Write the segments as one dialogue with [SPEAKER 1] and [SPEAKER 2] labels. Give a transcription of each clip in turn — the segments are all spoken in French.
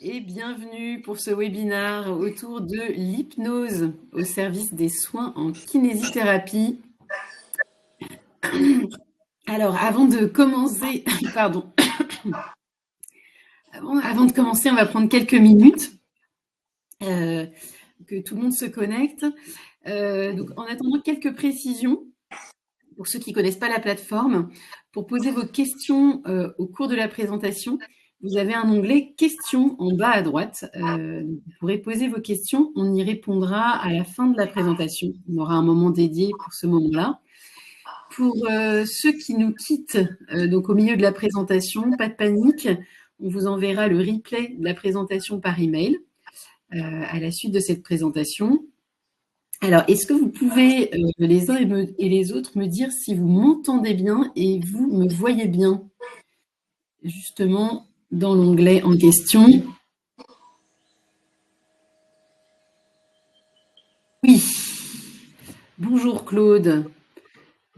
[SPEAKER 1] et bienvenue pour ce webinaire autour de l'hypnose au service des soins en kinésithérapie. Alors, avant de commencer, pardon, avant de commencer, on va prendre quelques minutes que tout le monde se connecte. Donc, en attendant, quelques précisions pour ceux qui ne connaissent pas la plateforme. Pour poser vos questions au cours de la présentation, vous avez un onglet « Questions » en bas à droite. Vous pourrez poser vos questions. On y répondra à la fin de la présentation. On aura un moment dédié pour ce moment-là. Pour ceux qui nous quittent donc au milieu de la présentation, pas de panique. On vous enverra le replay de la présentation par email à la suite de cette présentation. Alors, est-ce que vous pouvez, les uns et les autres, me dire si vous m'entendez bien et vous me voyez bien, justement, dans l'onglet en question? Oui. Bonjour Claude.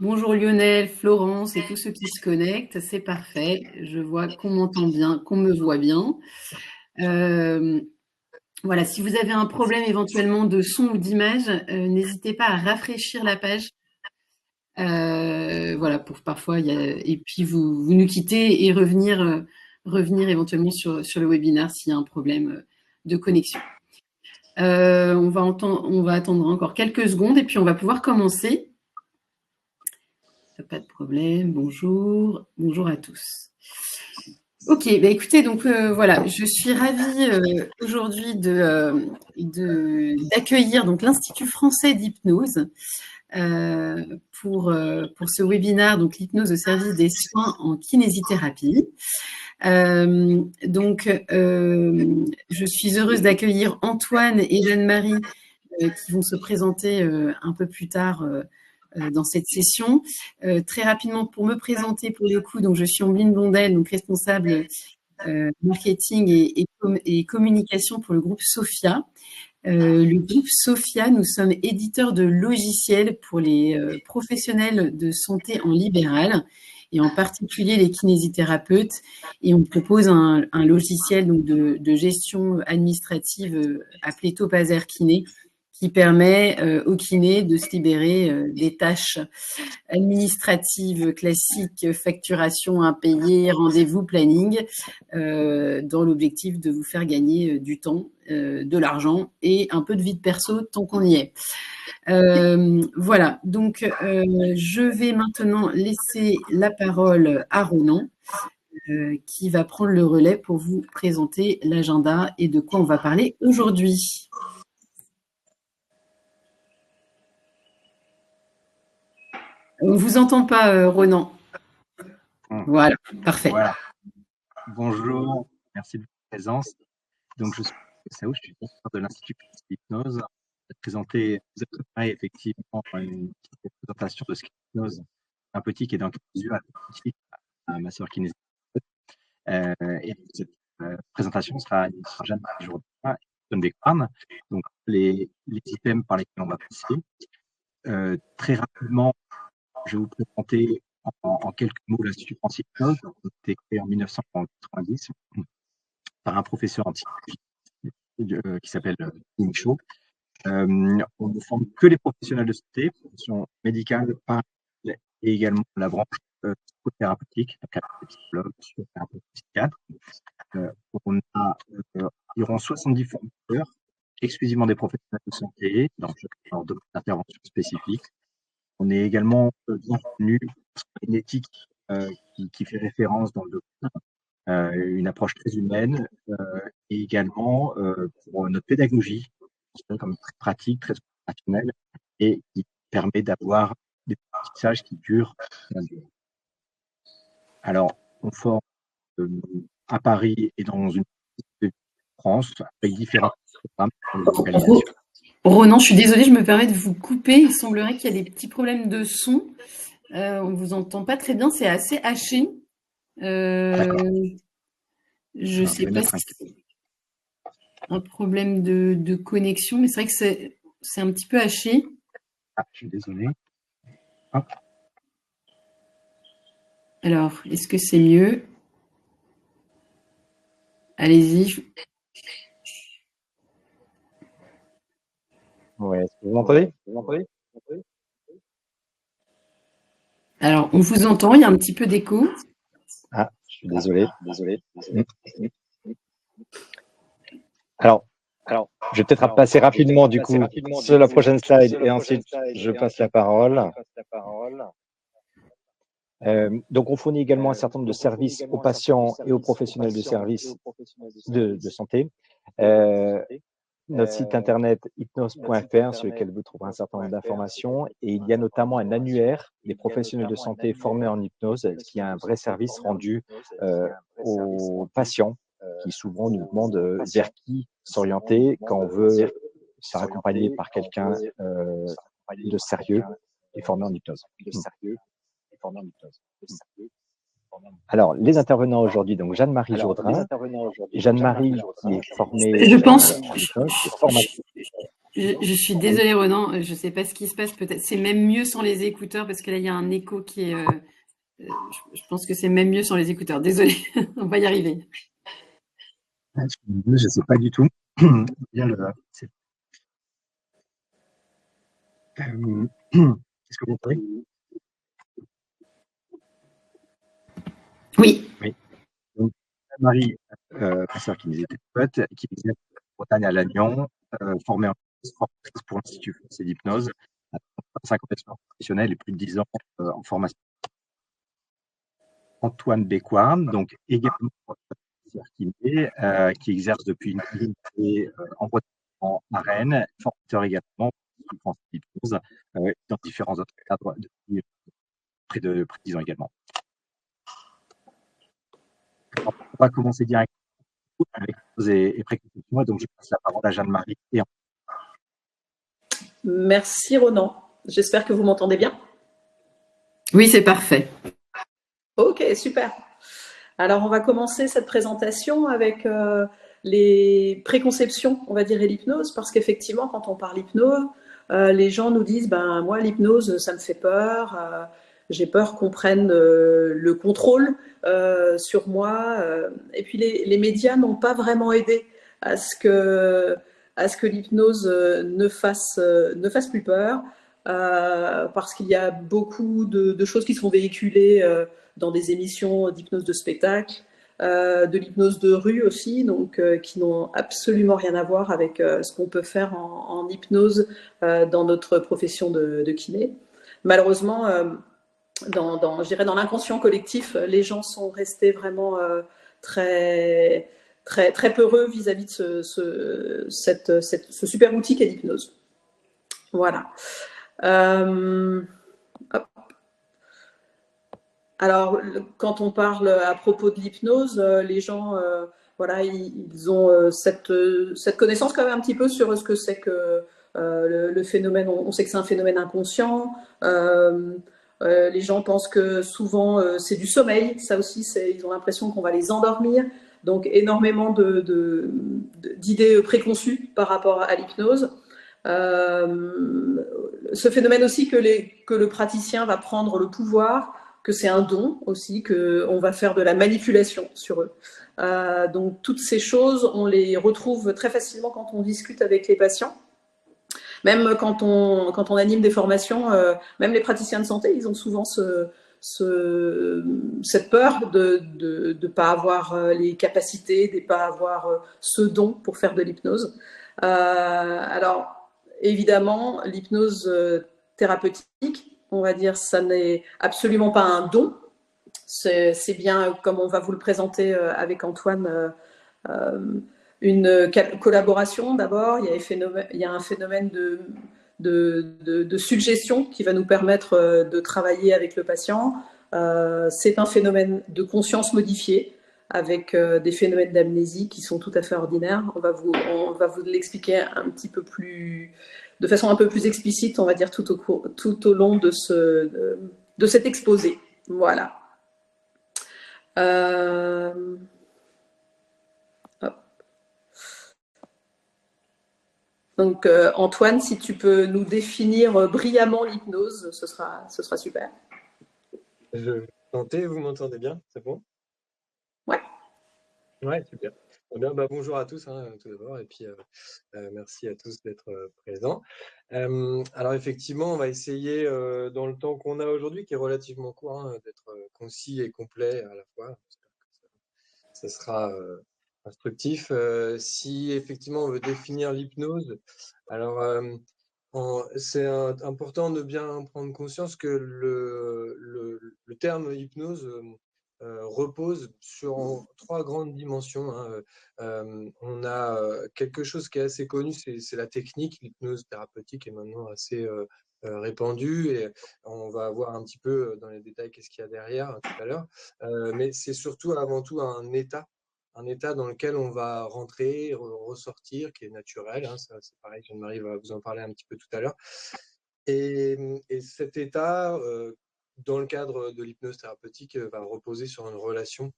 [SPEAKER 1] Bonjour Lionel, Florence et tous ceux qui se connectent. C'est parfait. Je vois qu'on m'entend bien, qu'on me voit bien. Voilà, si vous avez un problème éventuellement de son ou d'image, n'hésitez pas à rafraîchir la page. Voilà, pour parfois, et puis vous nous quittez et revenir éventuellement sur le webinaire s'il y a un problème de connexion. On va attendre encore quelques secondes et puis on va pouvoir commencer. Pas de problème. Bonjour à tous. Ok, bah écoutez, donc voilà, je suis ravie aujourd'hui d'accueillir donc l'Institut français d'hypnose pour ce webinaire, donc l'hypnose au service des soins en kinésithérapie. Je suis heureuse d'accueillir Antoine et Jeanne-Marie qui vont se présenter un peu plus tard dans cette session. Très rapidement, pour me présenter pour le coup, donc je suis Ambline Blondel, donc responsable marketing et communication pour le groupe Sophia. Le groupe Sophia, nous sommes éditeurs de logiciels pour les professionnels de santé en libéral et en particulier les kinésithérapeutes. Et on propose un logiciel donc, de gestion administrative appelé Topazer Kiné qui permet aux kinés de se libérer des tâches administratives classiques, facturation impayée, rendez-vous, planning, dans l'objectif de vous faire gagner du temps, de l'argent et un peu de vie de perso tant qu'on y est. Voilà, donc je vais maintenant laisser la parole à Ronan, qui va prendre le relais pour vous présenter l'agenda et de quoi on va parler aujourd'hui. On ne vous entend pas, Ronan. Voilà, parfait.
[SPEAKER 2] Voilà. Bonjour, merci de votre présence. Donc, je suis Saou, je suis directeur de l'Institut d'hypnose. Je vais présenter, vous avez préparé effectivement une petite présentation de ce qu'est l'hypnose thérapeutique et d'un visuel spécifique à ma sœur kinésithérapeute. Et cette présentation sera une Jeanne jour des crânes. Donc, les items par lesquels on va passer. Très rapidement, je vais vous présenter en quelques mots l'Institut français d'hypnose, qui a été créé en 1990 par un professeur en psychologie qui s'appelle Ying Cho. On ne forme que les professionnels de santé, profession médicale, paramédicale et également la branche psychothérapeutique, donc les psychologues, psychothérapeutes, psychiatres. On a environ 70 formateurs, exclusivement des professionnels de santé, dans leur domaine d'intervention spécifique. On est également bien connu pour une éthique qui fait référence dans le domaine, une approche très humaine et également pour notre pédagogie, comme très pratique, très opérationnelle et qui permet d'avoir des apprentissages qui durent. Alors, on forme à Paris et dans une de France avec différents programmes de localisation.
[SPEAKER 1] Ronan, je suis désolée, je me permets de vous couper. Il semblerait qu'il y a des petits problèmes de son. On ne vous entend pas très bien, c'est assez haché. Je ne sais pas si c'est un problème de connexion, mais c'est vrai que c'est un petit peu haché.
[SPEAKER 2] Ah, je suis désolé. Hop.
[SPEAKER 1] Alors, est-ce que c'est mieux? Allez-y.
[SPEAKER 3] Ouais, est-ce que vous m'entendez?
[SPEAKER 1] Alors, on vous entend, il y a un petit peu d'écho.
[SPEAKER 3] Ah, je suis désolé. Alors, je vais peut-être passer rapidement du coup sur la prochaine slide et ensuite je passe la parole. Donc, on fournit également un certain nombre de services aux patients et aux professionnels de services de santé. Notre site internet hypnose.fr sur lequel vous trouverez un certain nombre d'informations et il y a notamment un annuaire des professionnels de santé formés en hypnose qui a un vrai service rendu aux patients qui souvent nous demandent vers qui s'orienter quand on veut se faire accompagner par quelqu'un de sérieux et formé en hypnose. Alors, les intervenants aujourd'hui, donc Jeanne-Marie Jourdain. Jeanne-Marie qui est formée
[SPEAKER 1] Je pense,
[SPEAKER 3] en hypnose, qui est formatrice.
[SPEAKER 1] je suis désolée Ronan, je ne sais pas ce qui se passe, peut-être c'est même mieux sans les écouteurs parce que là il y a un écho qui est... je pense que c'est même mieux sans les écouteurs, désolée, on va y arriver.
[SPEAKER 2] Je ne sais pas du tout. Bien est-ce que vous entendez?
[SPEAKER 1] Oui.
[SPEAKER 2] Oui. Donc, Marie, ma sœur qui nous était pote, qui vient de Bretagne à Lannion, formée en formatrice pour l'Institut français d'hypnose, à 5 ans d'expérience professionnelle et plus de 10 ans en formation. Antoine Bécoin, donc également qui exerce depuis une dizaine d'années en Bretagne, à Rennes, formateur également en France d'hypnose, dans différents autres cadres depuis près de 10 ans également. On va commencer directement avec hypnose et préconception, donc je passe la parole à Jeanne-Marie.
[SPEAKER 4] Merci Ronan, j'espère que vous m'entendez bien.
[SPEAKER 1] Oui, c'est parfait.
[SPEAKER 4] Ok, super. Alors on va commencer cette présentation avec les préconceptions, on va dire, et l'hypnose, parce qu'effectivement quand on parle hypnose, les gens nous disent, ben moi l'hypnose ça me fait peur, j'ai peur qu'on prenne le contrôle sur moi, et puis les médias n'ont pas vraiment aidé à ce que l'hypnose ne fasse plus peur, parce qu'il y a beaucoup de choses qui sont véhiculées dans des émissions d'hypnose de spectacle, de l'hypnose de rue aussi, donc qui n'ont absolument rien à voir avec ce qu'on peut faire en hypnose dans notre profession de kiné. Malheureusement, je dirais dans l'inconscient collectif, les gens sont restés vraiment très peureux vis-à-vis de ce super outil qu'est l'hypnose. Voilà. Alors, quand on parle à propos de l'hypnose, les gens, voilà, ils ont cette connaissance quand même un petit peu sur ce que c'est que le phénomène. On sait que c'est un phénomène inconscient. Les gens pensent que souvent c'est du sommeil. Ça aussi, ils ont l'impression qu'on va les endormir. Donc, énormément d'idées préconçues par rapport à l'hypnose. Ce phénomène aussi que le praticien va prendre le pouvoir, que c'est un don aussi, qu'on va faire de la manipulation sur eux. Donc toutes ces choses, on les retrouve très facilement quand on discute avec les patients. Même quand on anime des formations, même les praticiens de santé, ils ont souvent cette peur de ne pas avoir les capacités, de ne pas avoir ce don pour faire de l'hypnose. Alors, évidemment, l'hypnose thérapeutique, on va dire, ça n'est absolument pas un don. C'est bien, comme on va vous le présenter avec Antoine, une collaboration d'abord. Il y a un phénomène de suggestion qui va nous permettre de travailler avec le patient. C'est un phénomène de conscience modifiée avec des phénomènes d'amnésie qui sont tout à fait ordinaires. On va vous l'expliquer un petit peu plus, de façon un peu plus explicite, on va dire, tout au long de cet exposé. Voilà. Donc Antoine, si tu peux nous définir brillamment l'hypnose, ce sera super.
[SPEAKER 5] Je vais tenter, vous m'entendez bien? C'est bon?
[SPEAKER 4] Ouais.
[SPEAKER 5] Ouais, super. Eh bien, bonjour à tous, hein, tout d'abord, et puis merci à tous d'être présents. Alors effectivement, on va essayer dans le temps qu'on a aujourd'hui, qui est relativement court, hein, d'être concis et complet à la fois. J'espère que ça sera instructif. Si effectivement on veut définir l'hypnose, alors c'est important de bien prendre conscience que le terme hypnose repose sur trois grandes dimensions, hein. On a quelque chose qui est assez connu, c'est la technique. L'hypnose thérapeutique est maintenant assez répandue, et on va voir un petit peu dans les détails qu'est-ce qu'il y a derrière tout à l'heure. Mais c'est surtout avant tout un état dans lequel on va rentrer, ressortir, qui est naturel, hein. Ça, c'est pareil, Jeanne-Marie va vous en parler un petit peu tout à l'heure. Et cet état, dans le cadre de l'hypnose thérapeutique, va reposer sur une relation.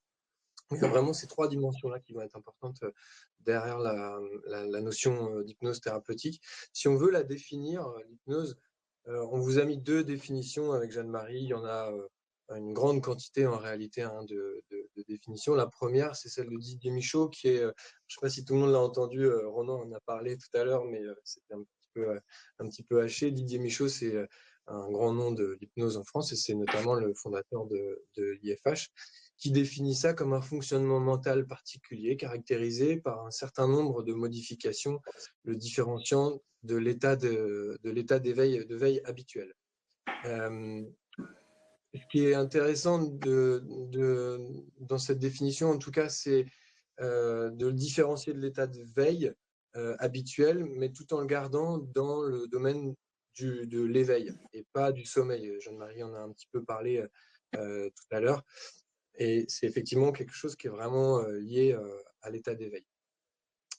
[SPEAKER 5] Il y a vraiment ces trois dimensions-là qui vont être importantes derrière la notion d'hypnose thérapeutique. Si on veut la définir, l'hypnose, on vous a mis deux définitions avec Jeanne-Marie. Il y en a une grande quantité en réalité, hein, de définitions. La première, c'est celle de Didier Michaud, qui est, je ne sais pas si tout le monde l'a entendu, Ronan en a parlé tout à l'heure, mais c'était un petit peu haché. Didier Michaud, c'est un grand nom de l'hypnose en France, et c'est notamment le fondateur de l'IFH, qui définit ça comme un fonctionnement mental particulier, caractérisé par un certain nombre de modifications, le différenciant de l'état d'éveil habituel. Ce qui est intéressant dans cette définition, en tout cas, c'est de le différencier de l'état de veille habituel, mais tout en le gardant dans le domaine de l'éveil et pas du sommeil. Jeanne-Marie en a un petit peu parlé tout à l'heure. Et c'est effectivement quelque chose qui est vraiment lié à l'état d'éveil.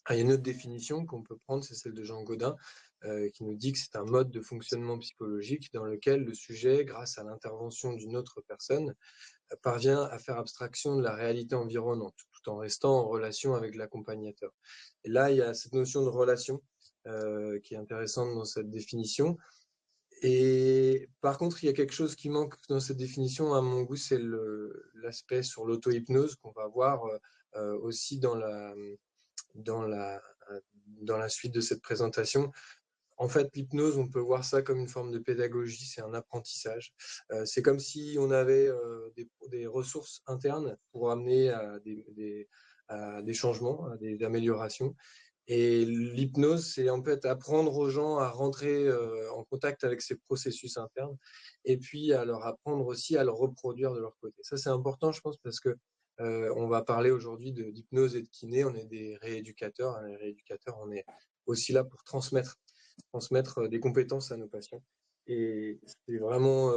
[SPEAKER 5] Il y a une autre définition qu'on peut prendre, c'est celle de Jean Godin, qui nous dit que c'est un mode de fonctionnement psychologique dans lequel le sujet, grâce à l'intervention d'une autre personne, parvient à faire abstraction de la réalité environnante, tout en restant en relation avec l'accompagnateur. Et là, il y a cette notion de relation qui est intéressante dans cette définition. Et par contre, il y a quelque chose qui manque dans cette définition, à mon goût, c'est l'aspect sur l'auto-hypnose qu'on va voir aussi dans la suite de cette présentation. En fait, l'hypnose, on peut voir ça comme une forme de pédagogie, c'est un apprentissage. C'est comme si on avait des ressources internes pour amener à des changements, à des améliorations. Et l'hypnose, c'est en fait apprendre aux gens à rentrer en contact avec ces processus internes, et puis à leur apprendre aussi à le reproduire de leur côté. Ça, c'est important, je pense, parce que on va parler aujourd'hui d'hypnose et de kiné. On est des rééducateurs. Les rééducateurs, on est aussi là pour transmettre des compétences à nos patients. Et c'est vraiment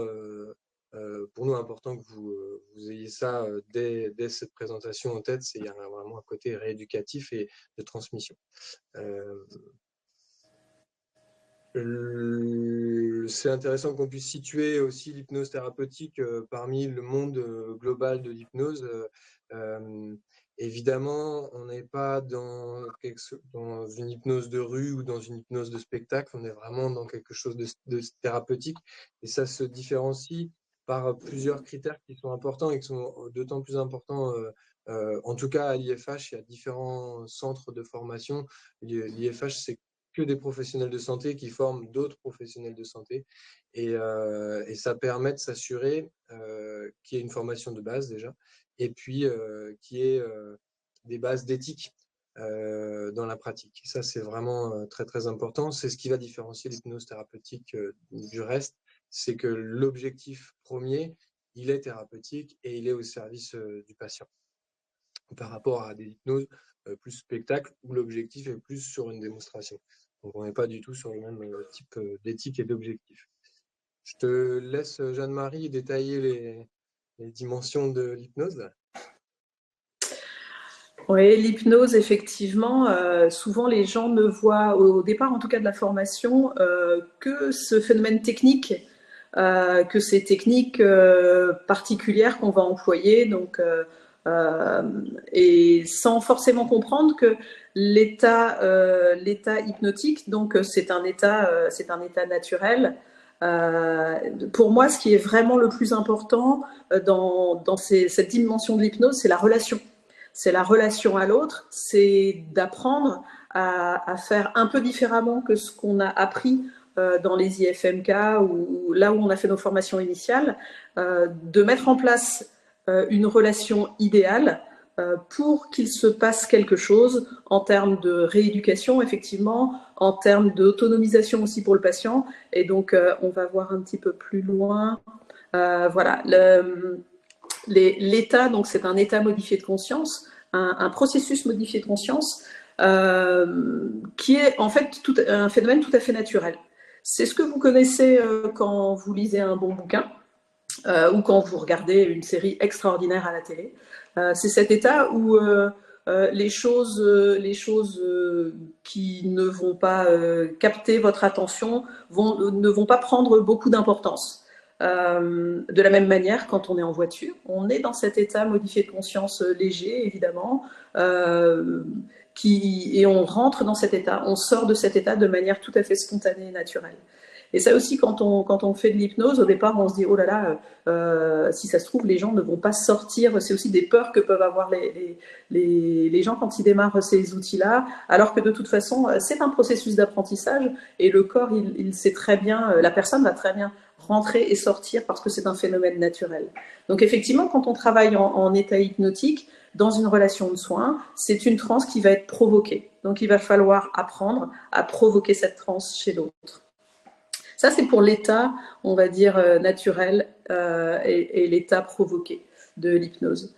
[SPEAKER 5] pour nous important que vous ayez ça dès cette présentation en tête. Il y a vraiment un côté rééducatif et de transmission. C'est intéressant qu'on puisse situer aussi l'hypnose thérapeutique parmi le monde global de l'hypnose. Évidemment, on n'est pas dans une hypnose de rue ou dans une hypnose de spectacle, on est vraiment dans quelque chose de thérapeutique, et ça se différencie par plusieurs critères qui sont importants et qui sont d'autant plus importants, en tout cas à l'IFH. Il y a différents centres de formation. L'IFH, c'est que des professionnels de santé qui forment d'autres professionnels de santé, et ça permet de s'assurer qu'il y ait une formation de base déjà, et puis qu'il y ait des bases d'éthique dans la pratique. Ça, c'est vraiment très très important. C'est ce qui va différencier l'hypnose thérapeutique du reste, c'est que l'objectif premier, il est thérapeutique et il est au service du patient, par rapport à des hypnoses plus spectacle, où l'objectif est plus sur une démonstration. Donc on n'est pas du tout sur le même type d'éthique et d'objectif. Je te laisse, Jeanne-Marie, détailler les dimensions de l'hypnose.
[SPEAKER 4] Oui, l'hypnose, effectivement, souvent les gens ne voient, au départ en tout cas de la formation, que ce phénomène technique, que ces techniques particulières qu'on va employer, donc, et sans forcément comprendre que l'état hypnotique, donc c'est un état naturel. Pour moi, ce qui est vraiment le plus important dans cette dimension de l'hypnose, c'est la relation. c'est la relation à l'autre, c'est d'apprendre à faire un peu différemment que ce qu'on a appris dans les IFMK ou là où on a fait nos formations initiales, de mettre en place une relation idéale pour qu'il se passe quelque chose en termes de rééducation, effectivement, en termes d'autonomisation aussi pour le patient. Et donc, on va voir un petit peu plus loin. Voilà, l'état, donc c'est un état modifié de conscience, un processus modifié de conscience qui est en fait un phénomène tout à fait naturel. C'est ce que vous connaissez quand vous lisez un bon bouquin ou quand vous regardez une série extraordinaire à la télé. C'est cet état où les choses qui ne vont pas capter votre attention ne vont pas prendre beaucoup d'importance. De la même manière, quand on est en voiture, on est dans cet état modifié de conscience léger, évidemment, et on rentre dans cet état, on sort de cet état de manière tout à fait spontanée et naturelle. Et ça aussi, quand on fait de l'hypnose, au départ, on se dit, oh là là, si ça se trouve, les gens ne vont pas sortir. C'est aussi des peurs que peuvent avoir les gens quand ils démarrent ces outils-là, alors que de toute façon, c'est un processus d'apprentissage et le corps, il sait très bien, la personne va très bien rentrer et sortir parce que c'est un phénomène naturel. Donc effectivement, quand on travaille en état hypnotique, dans une relation de soins, c'est une transe qui va être provoquée. Donc il va falloir apprendre à provoquer cette transe chez l'autre. Ça, c'est pour l'état, on va dire, naturel et l'état provoqué de l'hypnose.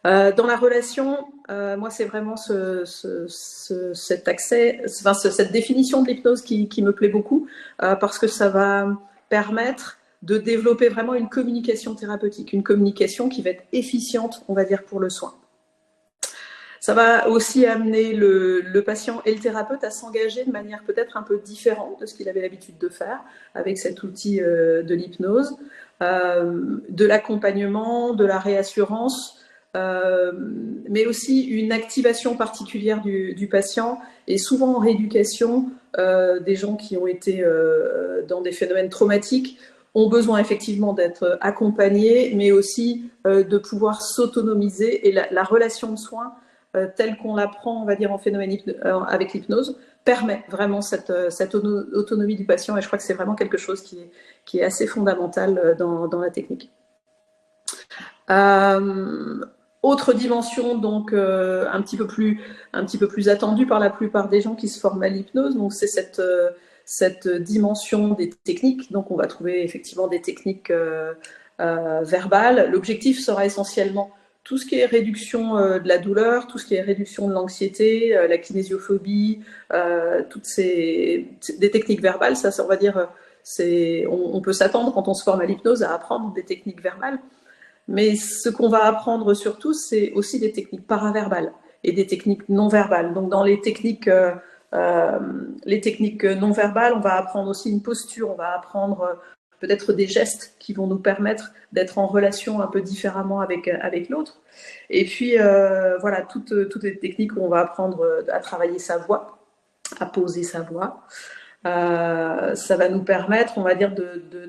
[SPEAKER 4] Dans la relation, moi, c'est vraiment cet accès, enfin, cette définition de l'hypnose qui me plaît beaucoup, parce que ça va permettre de développer vraiment une communication thérapeutique, une communication qui va être efficiente, on va dire, pour le soin. Ça va aussi amener le patient et le thérapeute à s'engager de manière peut-être un peu différente de ce qu'il avait l'habitude de faire avec cet outil de l'hypnose, de l'accompagnement, de la réassurance, mais aussi une activation particulière du patient et souvent en rééducation, des gens qui ont été dans des phénomènes traumatiques ont besoin effectivement d'être accompagnés, mais aussi de pouvoir s'autonomiser et la relation de soins telle qu'on l'apprend, on va dire, en phénomène avec l'hypnose, permet vraiment cette autonomie du patient et je crois que c'est vraiment quelque chose qui est assez fondamental dans la technique. Autre dimension, donc un petit peu plus attendue par la plupart des gens qui se forment à l'hypnose, donc c'est cette dimension des techniques. Donc on va trouver effectivement des techniques verbales. L'objectif sera essentiellement tout ce qui est réduction de la douleur, tout ce qui est réduction de l'anxiété, la kinésiophobie, toutes des techniques verbales, ça on va dire, on peut s'attendre quand on se forme à l'hypnose à apprendre des techniques verbales. Mais ce qu'on va apprendre surtout, c'est aussi des techniques paraverbales et des techniques non verbales. Donc dans les techniques non verbales, on va apprendre aussi une posture, on va apprendre peut-être des gestes qui vont nous permettre d'être en relation un peu différemment avec l'autre. Et puis voilà, toutes les techniques où on va apprendre à travailler sa voix, à poser sa voix. Ça va nous permettre, on va dire,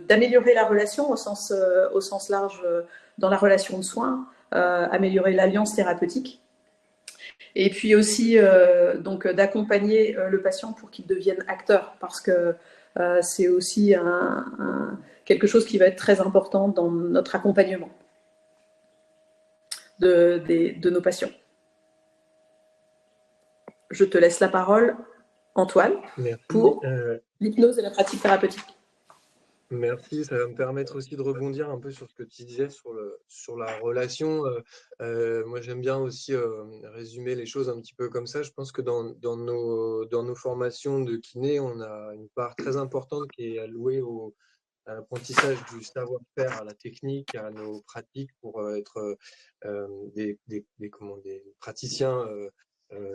[SPEAKER 4] d'améliorer la relation au sens large dans la relation de soins, améliorer l'alliance thérapeutique. Et puis aussi donc d'accompagner le patient pour qu'il devienne acteur, parce que c'est aussi quelque chose qui va être très important dans notre accompagnement de nos patients. Je te laisse la parole, Antoine,
[SPEAKER 5] Merci.
[SPEAKER 4] pour l'hypnose et la pratique thérapeutique.
[SPEAKER 5] Merci, ça va me permettre aussi de rebondir un peu sur ce que tu disais sur la relation. Moi, j'aime bien aussi résumer les choses un petit peu comme ça. Je pense que dans nos formations de kiné, on a une part très importante qui est allouée à l'apprentissage du savoir-faire, à la technique, à nos pratiques pour être des praticiens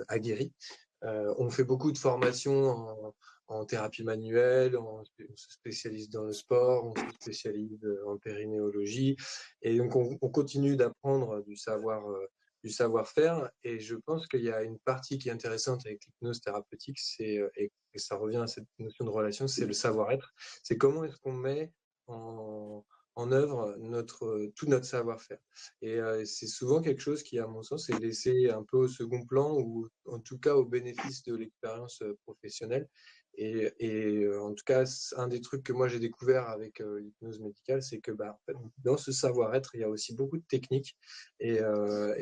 [SPEAKER 5] aguerris. On fait beaucoup de formations en thérapie manuelle, on se spécialise dans le sport, on se spécialise en périnéologie, et donc on continue d'apprendre du savoir-faire, et je pense qu'il y a une partie qui est intéressante avec l'hypnose thérapeutique, et ça revient à cette notion de relation, c'est le savoir-être, c'est comment est-ce qu'on met en en œuvre tout notre savoir-faire. Et c'est souvent quelque chose qui, à mon sens, est laissé un peu au second plan ou en tout cas au bénéfice de l'expérience professionnelle. Et en tout cas, un des trucs que moi j'ai découvert avec l'hypnose médicale, c'est que en fait, dans ce savoir-être, il y a aussi beaucoup de techniques. Et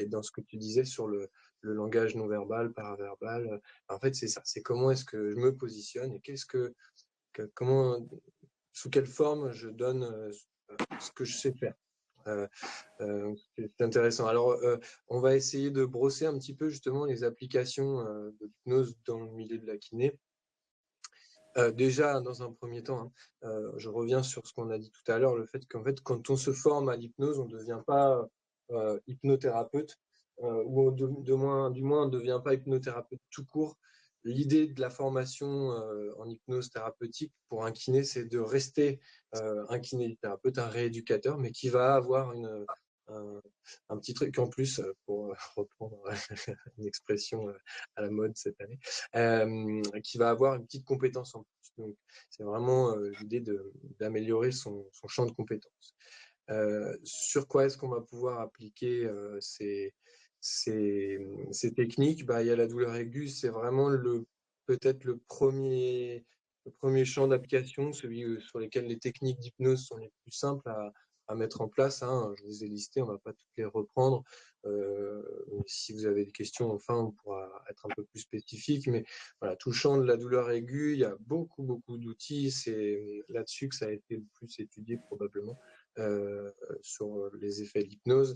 [SPEAKER 5] dans ce que tu disais sur le langage non verbal, paraverbal, en fait, c'est ça. C'est comment est-ce que je me positionne et comment, sous quelle forme je donne ce que je sais faire. C'est intéressant. Alors, on va essayer de brosser un petit peu justement les applications de l'hypnose dans le milieu de la kiné. Déjà, dans un premier temps, je reviens sur ce qu'on a dit tout à l'heure, le fait qu'en fait, quand on se forme à l'hypnose, on ne devient pas hypnothérapeute, ou du moins, on ne devient pas hypnothérapeute tout court. L'idée de la formation en hypnose thérapeutique pour un kiné, c'est de rester un kinésithérapeute, un rééducateur, mais qui va avoir un petit truc en plus, pour reprendre une expression à la mode cette année, qui va avoir une petite compétence en plus. Donc, c'est vraiment l'idée d'améliorer son champ de compétences. Sur quoi est-ce qu'on va pouvoir appliquer ces techniques? Il y a la douleur aiguë, c'est vraiment peut-être le premier champ d'application, celui sur lequel les techniques d'hypnose sont les plus simples à mettre en place. Je vous ai listé, on ne va pas toutes les reprendre. Si vous avez des questions, enfin, on pourra être un peu plus spécifique. Mais voilà, tout le champ de la douleur aiguë, il y a beaucoup d'outils. C'est là-dessus que ça a été le plus étudié probablement sur les effets de l'hypnose.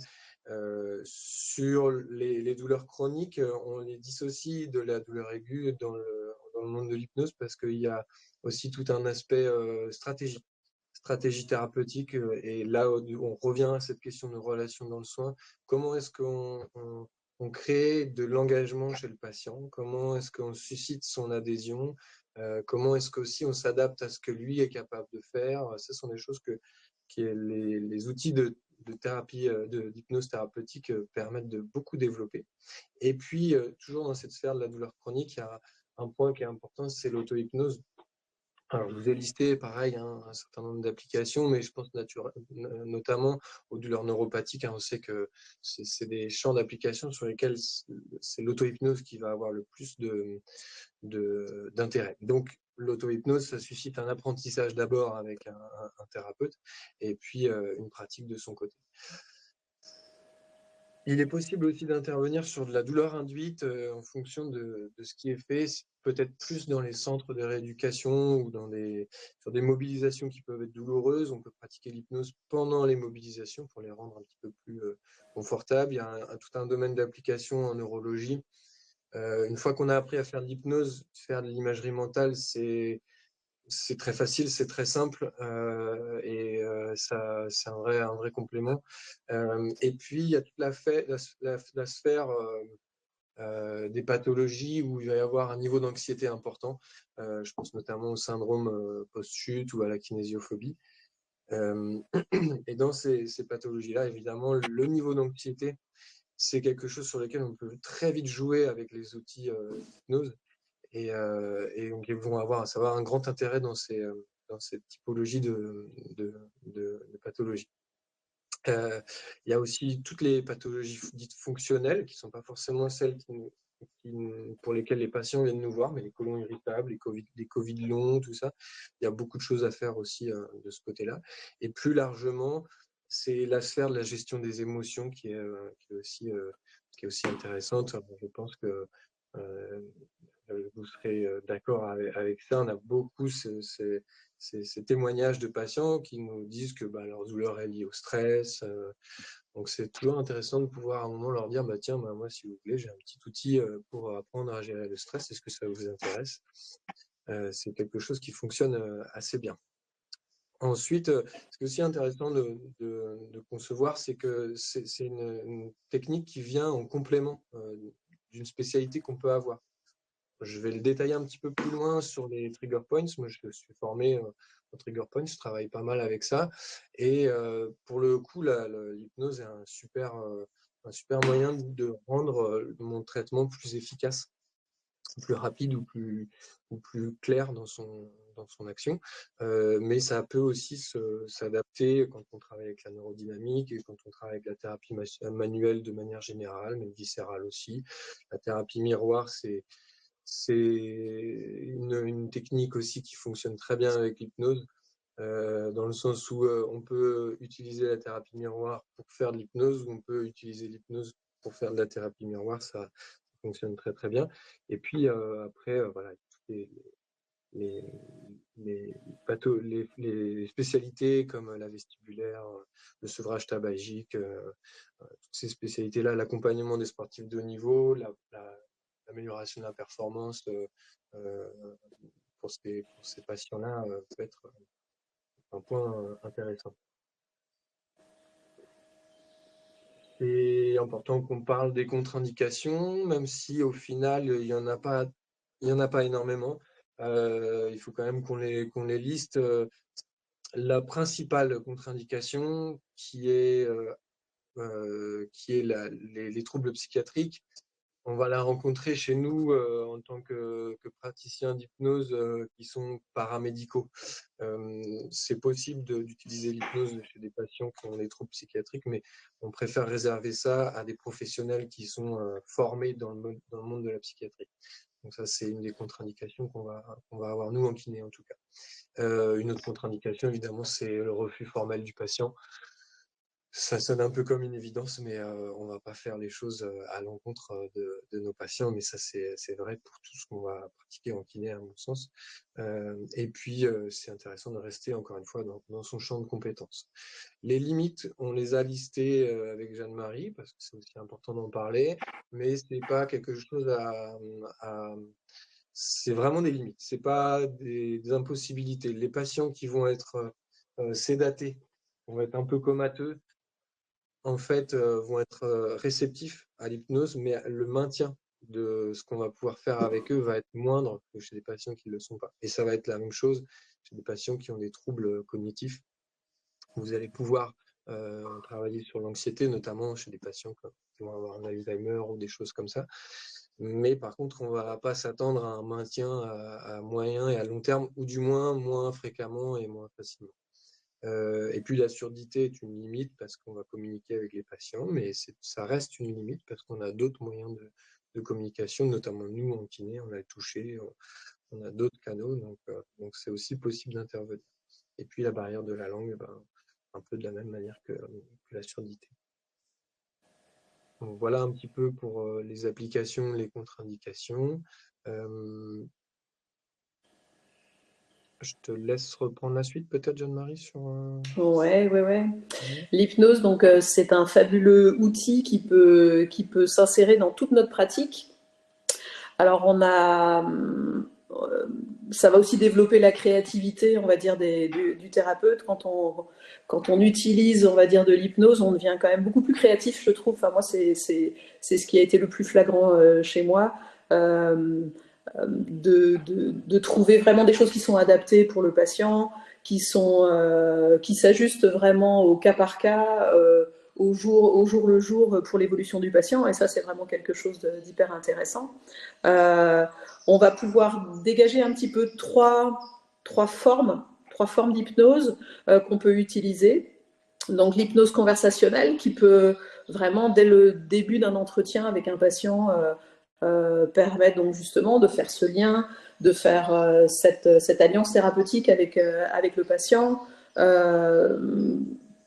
[SPEAKER 5] Sur les douleurs chroniques, on les dissocie de la douleur aiguë dans le monde de l'hypnose parce qu'il y a aussi tout un aspect stratégie thérapeutique. Et là, on revient à cette question de relation dans le soin. Comment est-ce qu'on crée de l'engagement chez le patient? Comment est-ce qu'on suscite son adhésion? Comment est-ce qu'aussi on s'adapte à ce que lui est capable de faire? Ce sont des choses que les outils de thérapie, d'hypnose thérapeutique permettent de beaucoup développer. Et puis, toujours dans cette sphère de la douleur chronique, il y a un point qui est important, c'est l'auto-hypnose. Alors, je vous ai listé, pareil, un certain nombre d'applications, mais je pense notamment aux douleurs neuropathiques. On sait que c'est des champs d'application sur lesquels c'est l'auto-hypnose qui va avoir le plus d'intérêt. Donc, l'auto-hypnose, ça suscite un apprentissage d'abord avec un thérapeute et puis une pratique de son côté. Il est possible aussi d'intervenir sur de la douleur induite en fonction de ce qui est fait, peut-être plus dans les centres de rééducation ou sur des mobilisations qui peuvent être douloureuses. On peut pratiquer l'hypnose pendant les mobilisations pour les rendre un petit peu plus confortables. Il y a tout un domaine d'application en neurologie. Une fois qu'on a appris à faire de l'hypnose, faire de l'imagerie mentale, c'est très facile, c'est très simple et ça, c'est un vrai complément. Et puis, il y a toute la sphère des pathologies où il va y avoir un niveau d'anxiété important. Je pense notamment au syndrome post-chute ou à la kinésiophobie. Et dans ces pathologies-là, évidemment, le niveau d'anxiété, c'est quelque chose sur lequel on peut très vite jouer avec les outils d'hypnose. Et donc, ils vont avoir un grand intérêt dans cette typologie de pathologie. Il y a aussi toutes les pathologies dites fonctionnelles, qui ne sont pas forcément celles pour lesquelles les patients viennent nous voir, mais les côlons irritables, les COVID longs, tout ça. Il y a beaucoup de choses à faire aussi de ce côté-là. Et plus largement, c'est la sphère de la gestion des émotions qui est aussi intéressante. Je pense que vous serez d'accord avec ça. On a beaucoup ces témoignages de patients qui nous disent que leur douleur est liée au stress. Donc, c'est toujours intéressant de pouvoir à un moment leur dire tiens, moi, si vous voulez, j'ai un petit outil pour apprendre à gérer le stress. Est-ce que ça vous intéresse? C'est quelque chose qui fonctionne assez bien. Ensuite, ce qui est aussi intéressant de concevoir, c'est que c'est une technique qui vient en complément d'une spécialité qu'on peut avoir. Je vais le détailler un petit peu plus loin sur les trigger points. Moi, je suis formé en trigger points, je travaille pas mal avec ça. Et pour le coup, l'hypnose est un super moyen de rendre mon traitement plus efficace. plus rapide ou plus clair dans son action. Mais ça peut aussi s'adapter quand on travaille avec la neurodynamique et quand on travaille avec la thérapie manuelle de manière générale, mais viscérale aussi. La thérapie miroir, c'est une technique aussi qui fonctionne très bien avec l'hypnose, dans le sens où on peut utiliser la thérapie miroir pour faire de l'hypnose, ou on peut utiliser l'hypnose pour faire de la thérapie miroir, ça fonctionne très très bien. Et puis après, voilà, les spécialités comme la vestibulaire, le sevrage tabagique, toutes ces spécialités-là, l'accompagnement des sportifs de haut niveau, l'amélioration de la performance pour ces patients-là peut être un point intéressant. C'est important qu'on parle des contre-indications, même si au final, il n'y en a pas énormément. Il faut quand même qu'on les liste. La principale contre-indication qui est les troubles psychiatriques, on va la rencontrer chez nous en tant que praticiens d'hypnose qui sont paramédicaux. C'est possible d'utiliser l'hypnose chez des patients qui ont des troubles psychiatriques, mais on préfère réserver ça à des professionnels qui sont formés dans le monde de la psychiatrie. Donc ça, c'est une des contre-indications qu'on va avoir, nous, en kiné, en tout cas. Une autre contre-indication, évidemment, c'est le refus formel du patient. Ça sonne un peu comme une évidence, mais on ne va pas faire les choses à l'encontre de nos patients, mais ça, c'est vrai pour tout ce qu'on va pratiquer en kiné, à mon sens. Et puis, c'est intéressant de rester, encore une fois, dans son champ de compétences. Les limites, on les a listées avec Jeanne-Marie, parce que c'est aussi important d'en parler, mais ce n'est pas quelque chose c'est vraiment des limites, ce n'est pas des impossibilités. Les patients qui vont être sédatés, vont être un peu comateux, en fait, vont être réceptifs à l'hypnose, mais le maintien de ce qu'on va pouvoir faire avec eux va être moindre que chez des patients qui ne le sont pas. Et ça va être la même chose chez des patients qui ont des troubles cognitifs. Vous allez pouvoir travailler sur l'anxiété, notamment chez des patients qui vont avoir un Alzheimer ou des choses comme ça. Mais par contre, on ne va pas s'attendre à un maintien à moyen et à long terme, ou du moins fréquemment et moins facilement. Et puis la surdité est une limite parce qu'on va communiquer avec les patients, mais ça reste une limite parce qu'on a d'autres moyens de communication, notamment nous en kiné, on a le toucher, on a d'autres canaux, donc c'est aussi possible d'intervenir. Et puis la barrière de la langue, un peu de la même manière que la surdité. Donc voilà un petit peu pour les applications, les contre-indications. Je te laisse reprendre la suite, peut-être, Jeanne-Marie, sur...
[SPEAKER 4] Ouais. L'hypnose, donc, c'est un fabuleux outil qui peut s'insérer dans toute notre pratique. Alors, ça va aussi développer la créativité, on va dire, du thérapeute. Quand on utilise, on va dire, de l'hypnose, on devient quand même beaucoup plus créatif, je trouve. Enfin, moi, c'est ce qui a été le plus flagrant chez moi. De trouver vraiment des choses qui sont adaptées pour le patient, qui s'ajustent vraiment au cas par cas, au jour le jour pour l'évolution du patient. Et ça, c'est vraiment quelque chose d'hyper intéressant. On va pouvoir dégager un petit peu trois formes d'hypnose qu'on peut utiliser. Donc l'hypnose conversationnelle qui peut vraiment, dès le début d'un entretien avec un patient, permettre donc justement de faire ce lien, de faire cette alliance thérapeutique avec le patient,